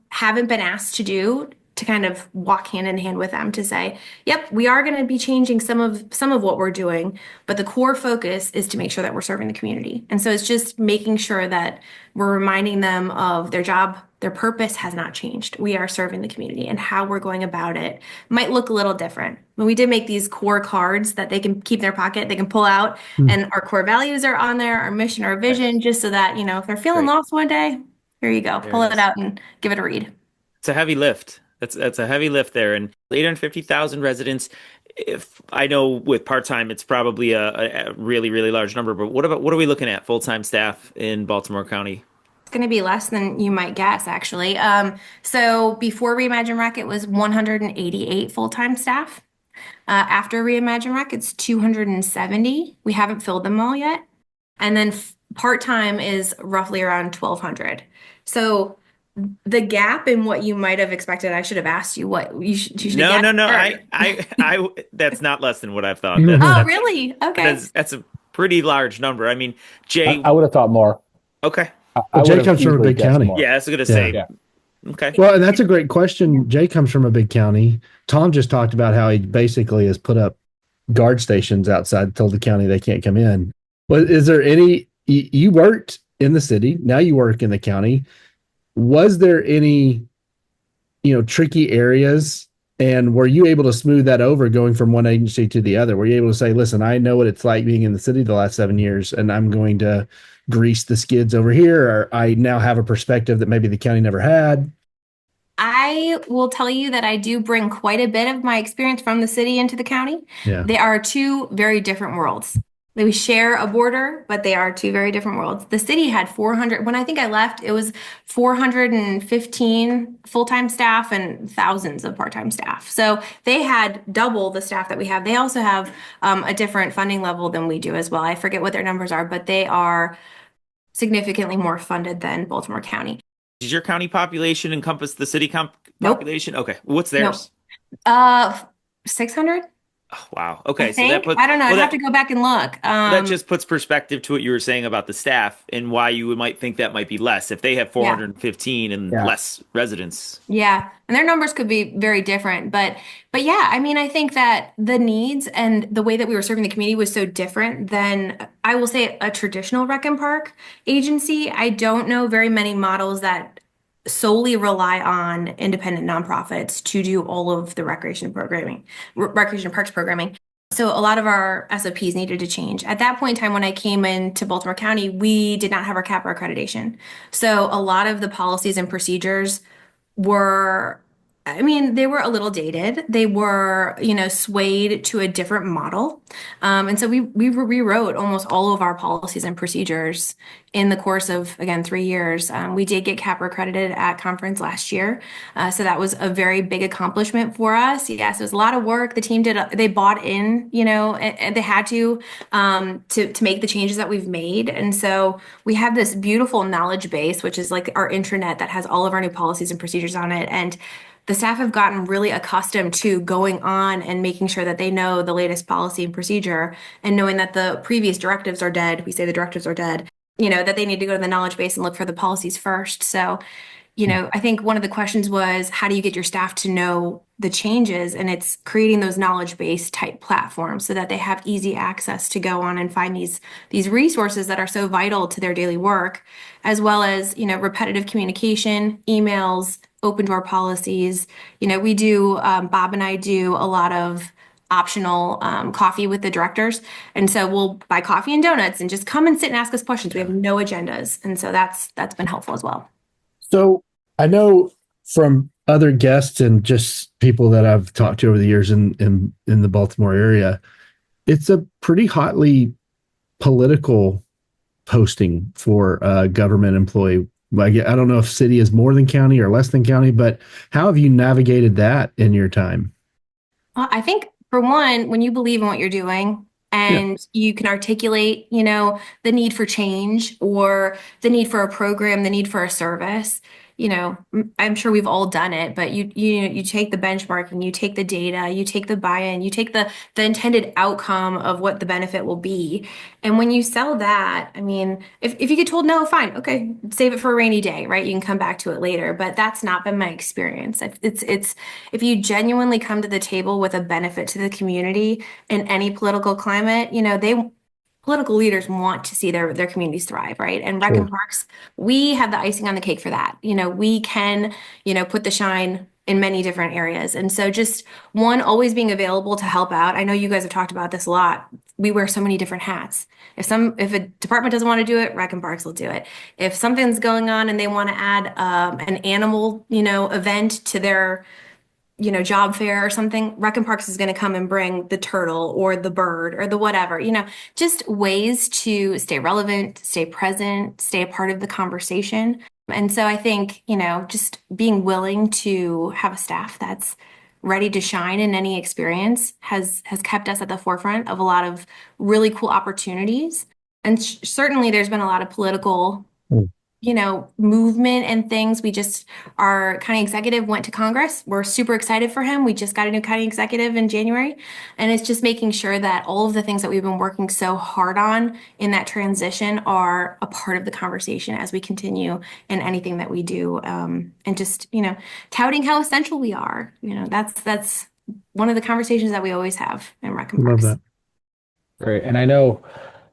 haven't been asked to do, to kind of walk hand in hand with them to say, yep, we are going to be changing some of what we're doing, but the core focus is to make sure that we're serving the community. And so it's just making sure that we're reminding them of their job. Their purpose has not changed. We are serving the community, and how we're going about it might look a little different. When we did make these core cards that they can keep in their pocket, they can pull out, and our core values are on there, our mission, our vision, just so that, if they're feeling lost one day, here you go, pull it out and give it a read. It's a heavy lift. That's a heavy lift there, and 850,000 residents. If I know with part-time, it's probably a really, really large number. But what are we looking at full-time staff in Baltimore County? It's going to be less than you might guess, actually. So before Reimagine Rec, it was 188 full-time staff. After Reimagine Rec, it's 270. We haven't filled them all yet. And then part-time is roughly around 1,200. So the gap in what you might have expected, I should have asked you what you should No. guess. I that's not less than what I thought. Oh, really? Okay. That's a pretty large number. I mean, Jay. I would have thought more. Okay. I Jay would have comes from a easily big guessed county. more. Yeah, I was going to say. Yeah. Okay. Well, and that's a great question. Jay comes from a big county. Tom just talked about how he basically has put up guard stations outside, told the county they can't come in. But is there any, you worked in the city, now you work in the county. Was there any, tricky areas, and were you able to smooth that over going from one agency to the other? Were you able to say, listen, I know what it's like being in the city the last 7 years, and I'm going to grease the skids over here, or I now have a perspective that maybe the county never had? I will tell you that I do bring quite a bit of my experience from the city into the county. Yeah. They are two very different worlds. We share a border, but they are two very different worlds. The city had 400, when I think I left, it was 415 full-time staff and thousands of part-time staff. So they had double the staff that we have. They also have a different funding level than we do as well. I forget what their numbers are, but they are significantly more funded than Baltimore County. Does your county population encompass the city Nope. population? Okay. What's Nope. theirs? 600? Oh, wow. Okay. I think. I don't know. I'd have to go back and look. That just puts perspective to what you were saying about the staff and why you might think that might be less if they have 415 and less residents. Yeah, and their numbers could be very different, but yeah, I mean, I think that the needs and the way that we were serving the community was so different than, I will say, a traditional rec and park agency. I don't know very many models that solely rely on independent nonprofits to do all of the recreation parks programming. So a lot of our SOPs needed to change. At that point in time, when I came into Baltimore County, we did not have our CAPRA accreditation. So a lot of the policies and procedures were, I mean, they were a little dated. They were, swayed to a different model. And so we rewrote almost all of our policies and procedures in the course of, again, 3 years. We did get CAPRA accredited at conference last year. So that was a very big accomplishment for us. Yes, it was a lot of work. The team they bought in, and they had to make the changes that we've made. And so we have this beautiful knowledge base, which is like our intranet that has all of our new policies and procedures on it. And the staff have gotten really accustomed to going on and making sure that they know the latest policy and procedure, and knowing that the previous directives are dead. We say the directives are dead, that they need to go to the knowledge base and look for the policies first. So, I think one of the questions was, how do you get your staff to know the changes? And it's creating those knowledge base type platforms so that they have easy access to go on and find these resources that are so vital to their daily work, as well as, repetitive communication, emails, open door policies. We do, Bob and I do a lot of optional coffee with the directors. And so we'll buy coffee and donuts and just come and sit and ask us questions. We have no agendas. And so that's been helpful as well. So I know from other guests and just people that I've talked to over the years in the Baltimore area, it's a pretty hotly political posting for a government employee. Like, I don't know if city is more than county or less than county, but how have you navigated that in your time? Well, I think, for one, when you believe in what you're doing and you can articulate, the need for change or the need for a program, the need for a service, I'm sure we've all done it, but you take the benchmarking, you take the data, you take the buy-in, you take the intended outcome of what the benefit will be. And when you sell that, I mean, if you get told no, fine, okay, save it for a rainy day, right? You can come back to it later, but that's not been my experience. If you genuinely come to the table with a benefit to the community in any political climate, political leaders want to see their communities thrive, right? And Rec and Parks, we have the icing on the cake for that. We can, put the shine in many different areas. And so just one, always being available to help out. I know you guys have talked about this a lot. We wear so many different hats. If a department doesn't want to do it, Rec and Parks will do it. If something's going on and they want to add an animal, event to their job fair or something, Rec and Parks is going to come and bring the turtle or the bird or the whatever, just ways to stay relevant, stay present, stay a part of the conversation. And so I think, just being willing to have a staff that's ready to shine in any experience has kept us at the forefront of a lot of really cool opportunities. And certainly there's been a lot of political movement and things. Our county executive went to Congress. We're super excited for him. We just got a new county executive in January. And it's just making sure that all of the things that we've been working so hard on in that transition are a part of the conversation as we continue in anything that we do. And just, touting how essential we are. That's one of the conversations that we always have in Rec and Parks. Love that. Great. And I know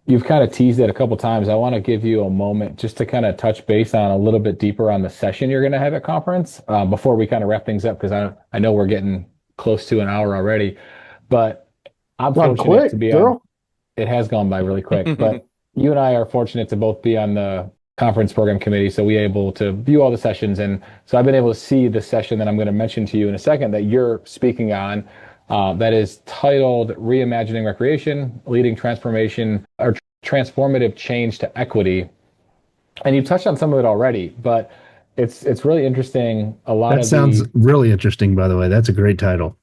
you've kind of teased it a couple times. I want to give you a moment just to kind of touch base on a little bit deeper on the session you're going to have at conference before we kind of wrap things up, because I know we're getting close to an hour already. But I'm fortunate to be on. It has gone by really quick. But you and I are fortunate to both be on the conference program committee, so we're able to view all the sessions. And so I've been able to see the session that I'm going to mention to you in a second that you're speaking on. that is titled Reimagining Recreation, Leading Transformation or Transformative Change to Equity. And you've touched on some of it already, but it's really interesting. A lot That of sounds the really interesting, by the way. That's a great title.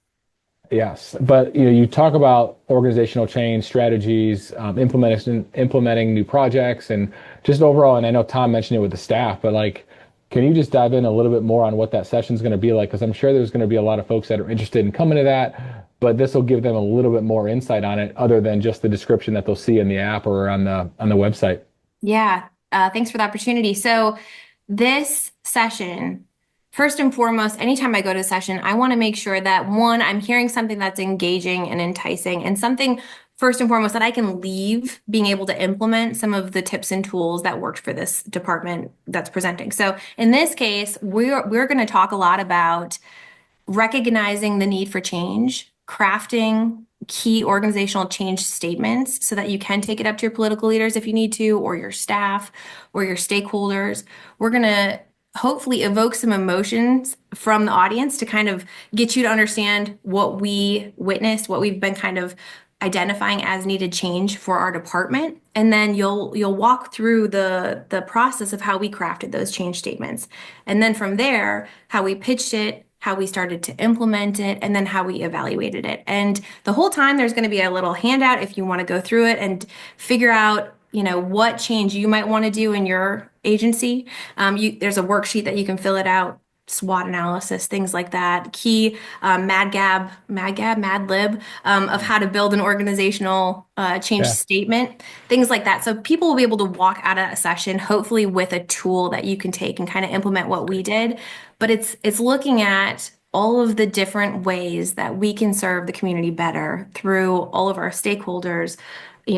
Yes, but you talk about organizational change strategies, implementing new projects, and just overall. And I know Tom mentioned it with the staff, but like, can you just dive in a little bit more on what that session is going to be like? Because I'm sure there's going to be a lot of folks that are interested in coming to that, but this will give them a little bit more insight on it, other than just the description that they'll see in the app or on the website. Yeah, thanks for the opportunity. So this session, first and foremost, anytime I go to a session, I want to make sure that one, I'm hearing something that's engaging and enticing, and something first and foremost that I can leave being able to implement some of the tips and tools that worked for this department that's presenting. So in this case, we're going to talk a lot about recognizing the need for change, crafting key organizational change statements so that you can take it up to your political leaders if you need to, or your staff, or your stakeholders. We're going to hopefully evoke some emotions from the audience to kind of get you to understand what we witnessed, what we've been kind of identifying as needed change for our department. And then you'll walk through the process of how we crafted those change statements. And then from there, how we pitched it, how we started to implement it, and then how we evaluated it. And the whole time there's going to be a little handout if you want to go through it and figure out, what change you might want to do in your agency. There's a worksheet that you can fill it out, SWOT analysis, things like that. Key Mad Lib of how to build an organizational change statement, things like that. So people will be able to walk out of a session, hopefully with a tool that you can take and kind of implement what we did. But it's looking at all of the different ways that we can serve the community better through all of our stakeholders,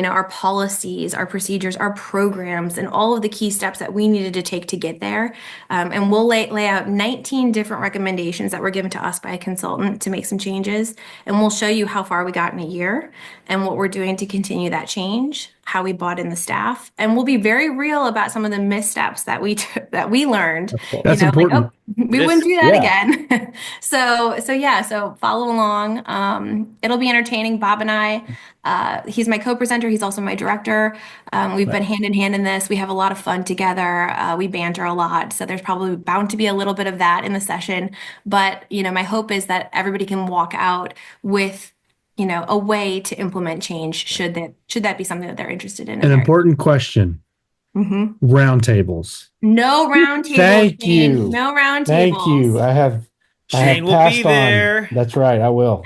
our policies, our procedures, our programs, and all of the key steps that we needed to take to get there. And we'll lay out 19 different recommendations that were given to us by a consultant to make some changes. And we'll show you how far we got in a year and what we're doing to continue that change, how we bought in the staff. And we'll be very real about some of the missteps that we learned. That's important. We wouldn't do that again. So follow along. It'll be entertaining. Bob and I, he's my co-presenter. He's also my director. We've been hand in hand in this. We have a lot of fun together. We banter a lot. So there's probably bound to be a little bit of that in the session. But, my hope is that everybody can walk out with, a way to implement change should that be something that they're interested in. An important question. Mm-hmm. Roundtables. No roundtables. Thank you. No roundtables. Thank you. I have Shane will be there. That's right. I will.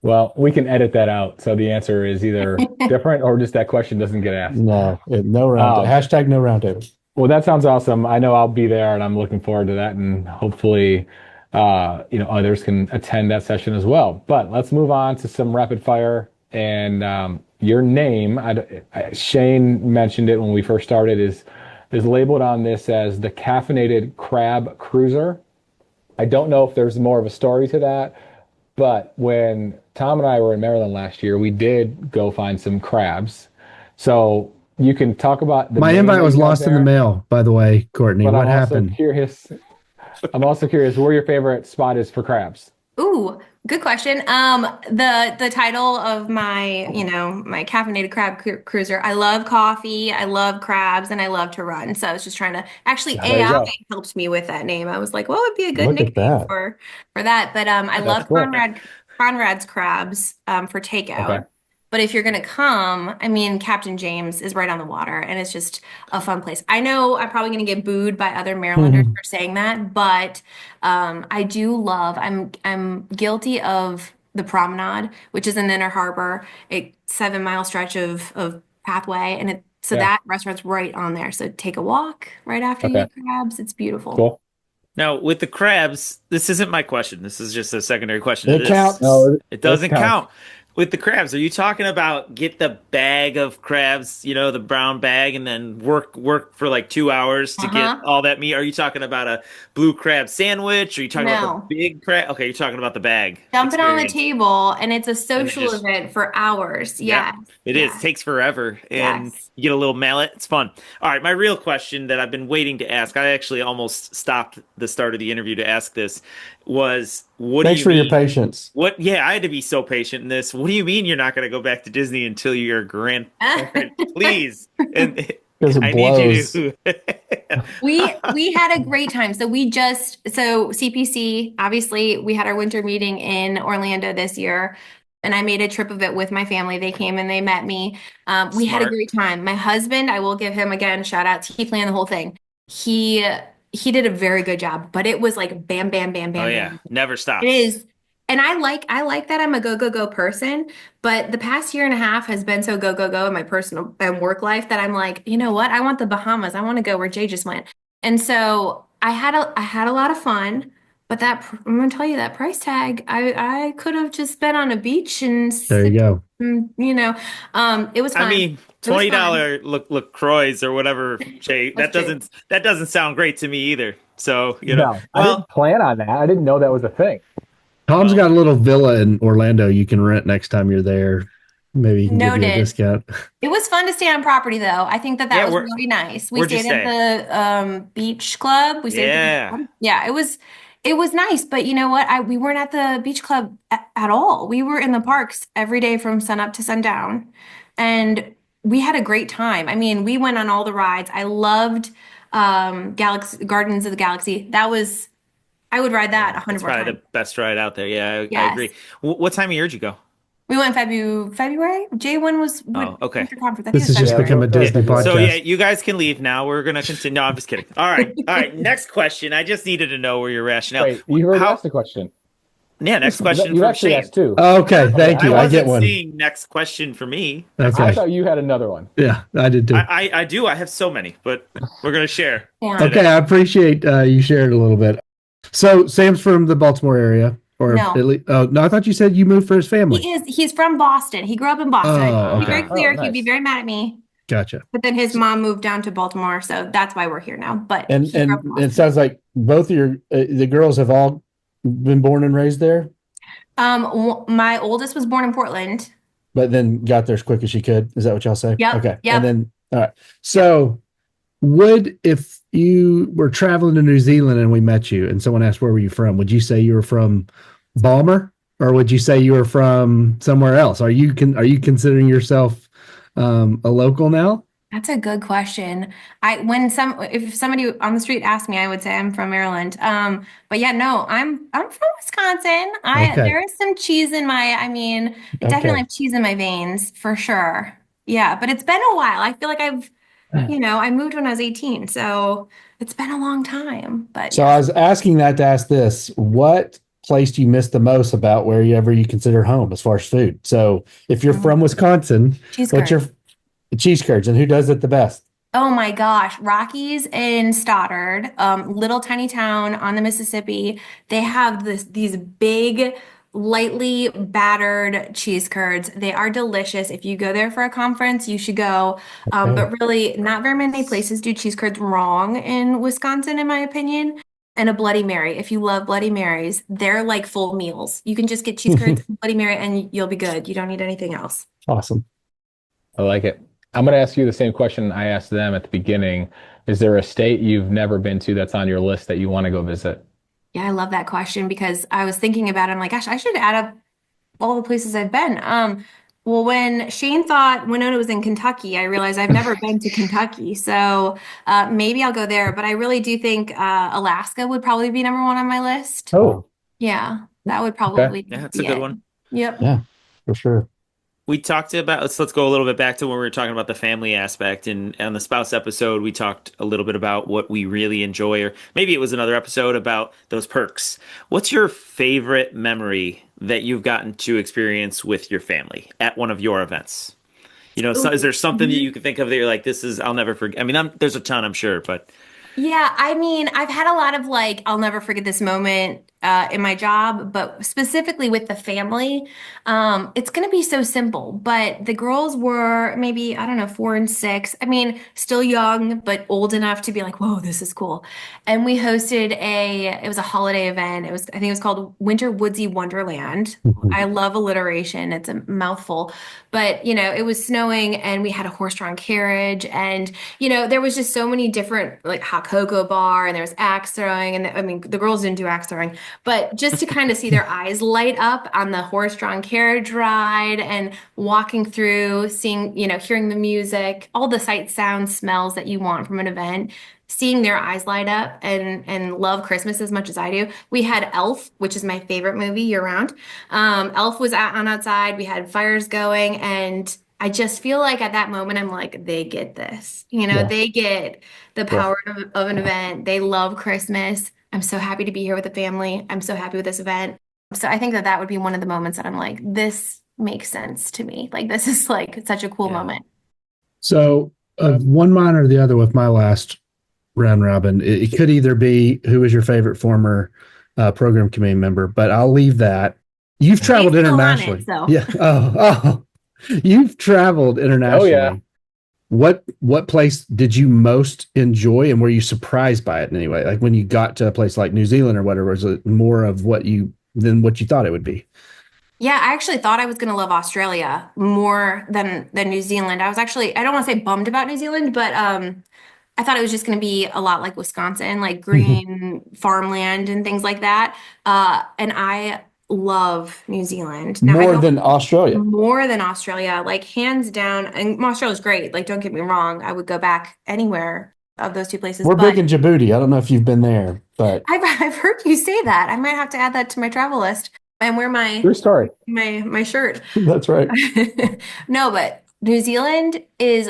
Well, we can edit that out. So the answer is either different or just that question doesn't get asked. No round. Hashtag no roundtable. Well, that sounds awesome. I know I'll be there and I'm looking forward to that. And hopefully, others can attend that session as well. But let's move on to some rapid fire. And your name, Shane mentioned it when we first started, is labeled on this as the Caffeinated Crab Cruiser. I don't know if there's more of a story to that, but when Tom and I were in Maryland last year, we did go find some crabs. So you can talk about my invite was lost in the mail, by the way, Courtney. What happened? I'm also curious where your favorite spot is for crabs. Ooh, good question. The title of my, my caffeinated crab cruiser. I love coffee, I love crabs, and I love to run. So I was just trying to AI helped me with that name. I was like, what would be a good nickname for that? But I love cool. Conrad's crabs for takeout. Okay. But if you're going to come, Captain James is right on the water, and it's just a fun place. I know I'm probably going to get booed by other Marylanders for saying that, but I do love. I'm guilty of the Promenade, which is in Inner Harbor, a 7-mile stretch of pathway, and that restaurant's right on there. So take a walk right after you get crabs. It's beautiful. Cool. Now, with the crabs, this isn't my question. This is just a secondary question. It counts. No, it doesn't count. With the crabs, are you talking about get the bag of crabs, the brown bag, and then work for like 2 hours to get all that meat? Are you talking about a blue crab sandwich? Are you talking about the big crab? Okay, you're talking about the bag. Dump it on the table, and it's a social event for hours. Yeah, it is. It takes forever, and you get a little mallet. It's fun. All right, my real question that I've been waiting to ask, I actually almost stopped the start of the interview to ask this, was what do Thanks you for your mean? patience. What? Yeah, I had to be so patient in this. What do you mean you're not going to go back to Disney until you're a grandparent? Please. And Because it I need you blows. to. We had a great time. So CPC, obviously we had our winter meeting in Orlando this year, and I made a trip of it with my family. They came and they met me. We had a Smart. great time. My husband, I will give him again shout outs. He planned the whole thing. He he did a very good job, but it was like bam, bam, bam, Oh bam, yeah, bam. never It stops. is. And I like that I'm a go, go, go person, but the past year and a half has been so go, go, go in my personal and work life that I'm like, you know what? I want the Bahamas. I want to go where Jay just went. And so I had a lot of fun, but I'm gonna tell you that price tag, I could have just been on a beach and There you sipped, go. it was I fun. mean, It was fun. $20 LaCroix or whatever, Jay. That's true. That doesn't sound great to me either. So, No, I well, didn't plan on that. I didn't know that was a thing. Tom's well, got a little villa in Orlando you can rent next time you're there. Maybe he can give you a Noted. discount. It was fun to stay on property though. I think that yeah, was really nice. We where'd you stayed at stay? the beach club. We stayed at the beach Yeah. club. Yeah, it was nice, but you know what? We weren't at the beach club at all. We were in the parks every day from sunup to sundown. And we had a great time. I mean, we went on all the rides. I loved Galaxy Gardens of the Galaxy. I would ride that Yeah, a hundred that's more probably times. the best ride out there. Yeah, I agree. Yes. What time of year did you go? We went February. J1 was Oh, okay. winter conference. I think This it was has just Yeah, February. become a early Disney February. So yeah, podcast. you guys can leave now. We're gonna continue. No, I'm just kidding. All right. Next question. I just needed to know where your rationale. Wait, you already How? asked the question. Yeah, next question You from actually Shane. asked two. Okay, Okay, thank I you. I get wasn't one. seeing next question for me. Next I Okay. thought you had another one. Yeah, I did too. I do. I have so many, but we're gonna share Yeah. Okay, today. I appreciate you shared a little bit. So Sam's from the Baltimore area, or No. at least, oh no, I thought you said you moved for his family. He's from Boston. He grew up in Boston. Oh, To be very okay, Oh, clear, he'd be nice. very mad at me. gotcha. But then his mom moved down to Baltimore, so that's why we're here now. But And he grew up in and it Boston. sounds like both of your the girls have all been born and raised there, My oldest was born in Portland. but then got there as quick as she could. Is that what y'all say? Yep, Okay, yep. and then all right. So, if you were traveling to New Zealand and we met you, and someone asked where were you from, would you say you were from Balmer, or would you say you were from somewhere else? Are you considering yourself a local now? That's a good question. If somebody on the street asked me, I would say I'm from Maryland. But yeah, no, I'm from Wisconsin. Okay. There is some cheese in I mean, I definitely Okay. have cheese in my veins for sure. Yeah, but it's been a while. I feel like I moved when I was 18, so it's been a long time. But So I was asking that to ask this: what place do you miss the most about wherever you consider home as far as food? So if you're from Wisconsin, cheese what's your curds. cheese curds, and who does it the best? Oh my gosh, Rockies in Stoddard, little tiny town on the Mississippi. They have these big, lightly battered cheese curds. They are delicious. If you go there for a conference, you should go. Okay. But really, not very many places do cheese curds wrong in Wisconsin, in my opinion. And a Bloody Mary. If you love Bloody Marys, they're like full meals. You can just get cheese curds, Bloody Mary, and you'll be good. You don't need anything else. Awesome. I like it. I'm going to ask you the same question I asked them at the beginning. Is there a state you've never been to that's on your list that you want to go visit? Yeah, I love that question because I was thinking about it. I'm like, gosh, I should add up all the places I've been. Well, when Shane thought Winona was in Kentucky, I realized I've never been to Kentucky. So maybe I'll go there. But I really do think Alaska would probably be number one on my list. Oh, Yeah, that would Okay. probably Yeah, that's be a good it. one. Yep. yeah, for sure. We talked about let's go a little bit back to when we were talking about the family aspect, and on the spouse episode we talked a little bit about what we really enjoy, or maybe it was another episode about those perks. What's your favorite memory that you've gotten to experience with your family at one of your events? Is there something that you can think of that you're like, this is I'll never forget? I mean, there's a ton, I'm sure, but Yeah, I mean, I've had a lot of I'll never forget this moment in my job, but specifically with the family, it's going to be so simple. But the girls were maybe, I don't know, 4 and 6. I mean, still young, but old enough to be like, whoa, this is cool. And we hosted it was a holiday event. I think it was called Winter Woodsy Wonderland. I love alliteration. It's a mouthful. But, it was snowing and we had a horse-drawn carriage and, there was just so many different like hot cocoa bar and there was axe throwing and I mean, the girls didn't do axe throwing, But just to kind of see their eyes light up on the horse-drawn carriage ride and walking through, seeing, hearing the music, all the sights, sounds, smells that you want from an event, seeing their eyes light up and love Christmas as much as I do. We had Elf, which is my favorite movie year round. Elf was on outside. We had fires going, and I just feel like at that moment, I'm like, they get this. They get the power of an event. They love Christmas. I'm so happy to be here with the family. I'm so happy with this event. So I think that would be one of the moments that I'm like, this makes sense to me. Like, this is like such a cool moment. So one mine or the other with my last round robin. It could either be who is your favorite former program committee member, but I'll leave that. You've traveled internationally. Yeah. Oh, you've traveled internationally. Oh, yeah. What place did you most enjoy, and were you surprised by it in any way? Like when you got to a place like New Zealand or whatever, was it more of what you thought it would be? Yeah, I actually thought I was going to love Australia more than New Zealand. I was actually, I don't want to say bummed about New Zealand, but I thought it was just going to be a lot like Wisconsin, like green farmland and things like that. And I love New Zealand. Now, More than Australia. More than Australia, like hands down. And Australia's great. Like, don't get me wrong. I would go back anywhere of those two places. We're big in Djibouti. I don't know if you've been there, but I've heard you say that. I might have to add that to my travel list and wear my True story. my shirt. That's right. No, but New Zealand is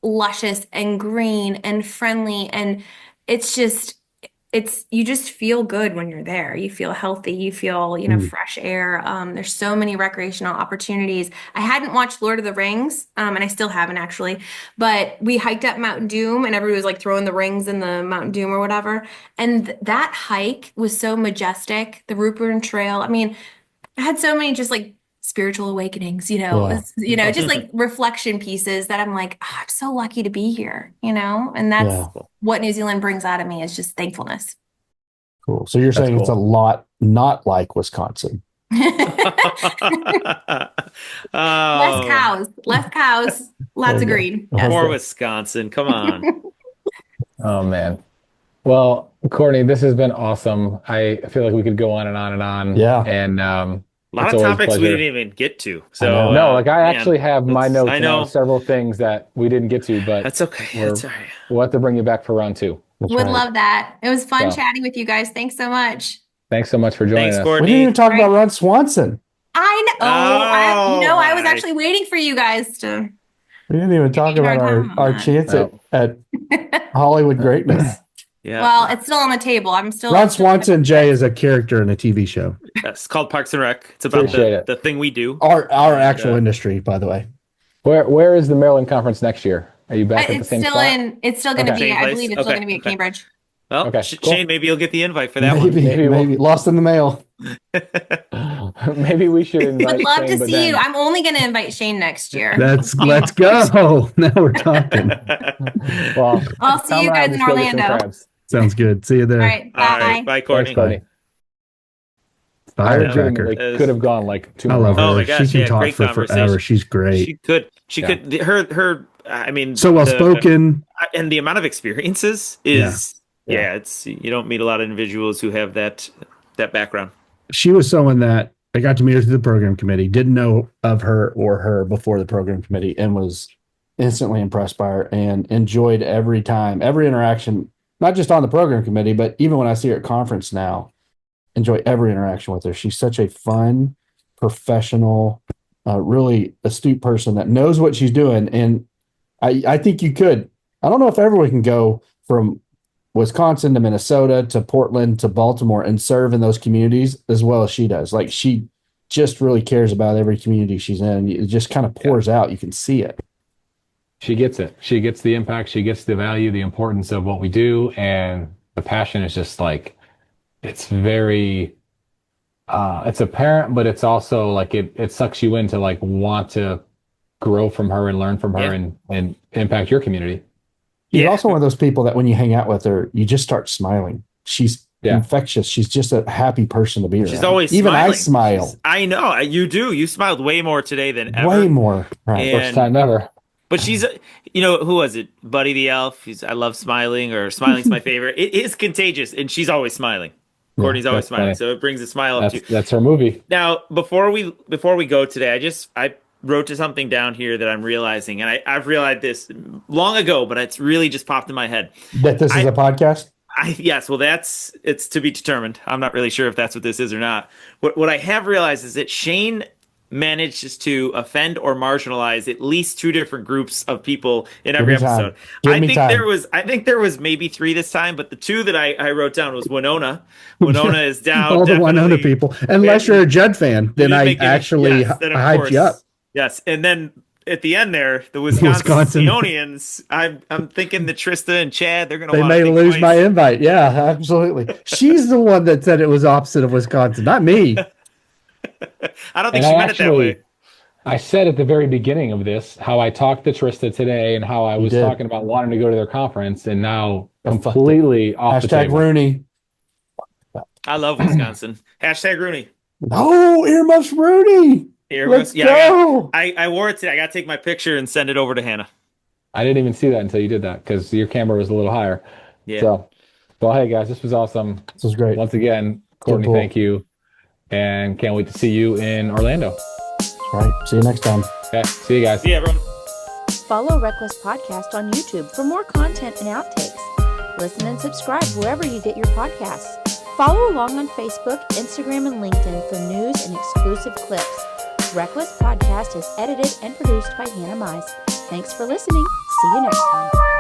luscious and green and friendly, and you just feel good when you're there. You feel healthy, you feel fresh air. There's so many recreational opportunities. I hadn't watched Lord of the Rings, and I still haven't actually, but we hiked up Mount Doom and everybody was like throwing the rings in the Mount Doom or whatever, and that hike was so majestic. The Rupert Trail, I mean, I had so many just like spiritual awakenings, just like reflection pieces that I'm like, I'm so lucky to be here, and that's what New Zealand brings out of me is just thankfulness. Cool. So you're saying it's a lot not like Wisconsin. Less cows, lots of green. Yes. More Wisconsin. Come on. Oh, man. Well, Cortney, this has been awesome. I feel like we could go on and on and on. Yeah. And a lot of topics we didn't even get to. So no, I actually have my notes. I know several things that we didn't get to, but that's okay. That's all right. We'll have to bring you back for round 2. Would love that. It was fun chatting with you guys. Thanks so much. Thanks so much for joining us. Courtney. We didn't even talk about Ron Swanson. I know. I was actually waiting for you guys to. We didn't even talk about our chance at Hollywood greatness. Yeah. Well, it's still on the table. I'm still. Ron Swanson, Jay, is a character in a TV show. Yes, called Parks and Rec. It's about the thing we do. Our actual industry, by the way. Where is the Maryland conference next year? Are you back at the same spot? It's still going to be. I believe it's still going to be at Cambridge. Well, cool. Shane, maybe you'll get the invite for that one. Maybe lost in the mail. Maybe we should invite. Would love to see you. I'm only going to invite Shane next year. Let's go. Now we're talking. Well, I'll see you guys in Orlando. Sounds good. See you there. All right. Bye. All right, bye, Courtney. Thanks, Firecracker. Could have gone like 2 months. I love her. Oh my gosh, she can talk for forever. She's great. She could. Her. I mean, so well spoken, and the amount of experiences is. Yeah, it's you don't meet a lot of individuals who have that background. She was someone that I got to meet her through the program committee, didn't know of her before the program committee, and was instantly impressed by her and enjoyed every interaction, not just on the program committee, but even when I see her at conference now, enjoy every interaction with her. She's such a fun, professional, really astute person that knows what she's doing. And I think you could, I don't know if everyone can go from Wisconsin to Minnesota to Portland to Baltimore and serve in those communities as well as she does. Like, she just really cares about every community she's in. It just kind of pours out. You can see it. She gets it. She gets the impact. She gets the value, the importance of what we do. And the passion is just like, it's very, it's apparent, but it's also like, it sucks you in to like want to grow from her and learn from her and impact your community. She's also one of those people that when you hang out with her, you just start smiling. She's infectious. She's just a happy person to be around. She's always even smiling. I smile. I know you do. You smiled way more today than ever. Way more. Right. First time ever. But she's, who was it? Buddy the Elf. I love smiling, or smiling's my favorite. It is contagious, and she's always smiling. Courtney's always that's smiling, funny. so it brings a smile up too. That's her movie. Now, before we go today, I wrote to something down here that I'm realizing, and I've realized this long ago, but it's really just popped in my head. That this is a podcast? Yes, well, it's to be determined. I'm not really sure if that's what this is or not. What I have realized is that Shane manages to offend or marginalize at least two different groups of people in every episode. I think there was maybe three this time, but the two that I wrote down was Winona. Winona is down. All the Winona people. Unless you're a Judd fan, then I actually hyped you up. Yes, and then at the end there, the Wisconsinians, I'm thinking that Trista and Chad, they're going to may lose my invite. Yeah, absolutely. She's the one that said it was opposite of Wisconsin, not me. I don't think she meant it that way. I said at the very beginning of this how I talked to Trista today and how I was talking about wanting to go to their conference, and now completely off the table. Rooney. I love Wisconsin. Hashtag Rooney. Oh, earmuffs Rooney. Let's go. I wore it today. I got to take my picture and send it over to Hannah. I didn't even see that until you did that because your camera was a little higher. Yeah. So, well, hey guys, this was awesome. This was great. Once again, Courtney, thank you. And can't wait to see you in Orlando. All right. See you next time. Okay. See you guys. See you, everyone. Follow RecLess Podcast on YouTube for more content and outtakes. Listen and subscribe wherever you get your podcasts. Follow along on Facebook, Instagram, and LinkedIn for news and exclusive clips. RecLess Podcast is edited and produced by Hannah Mize. Thanks for listening. See you next time.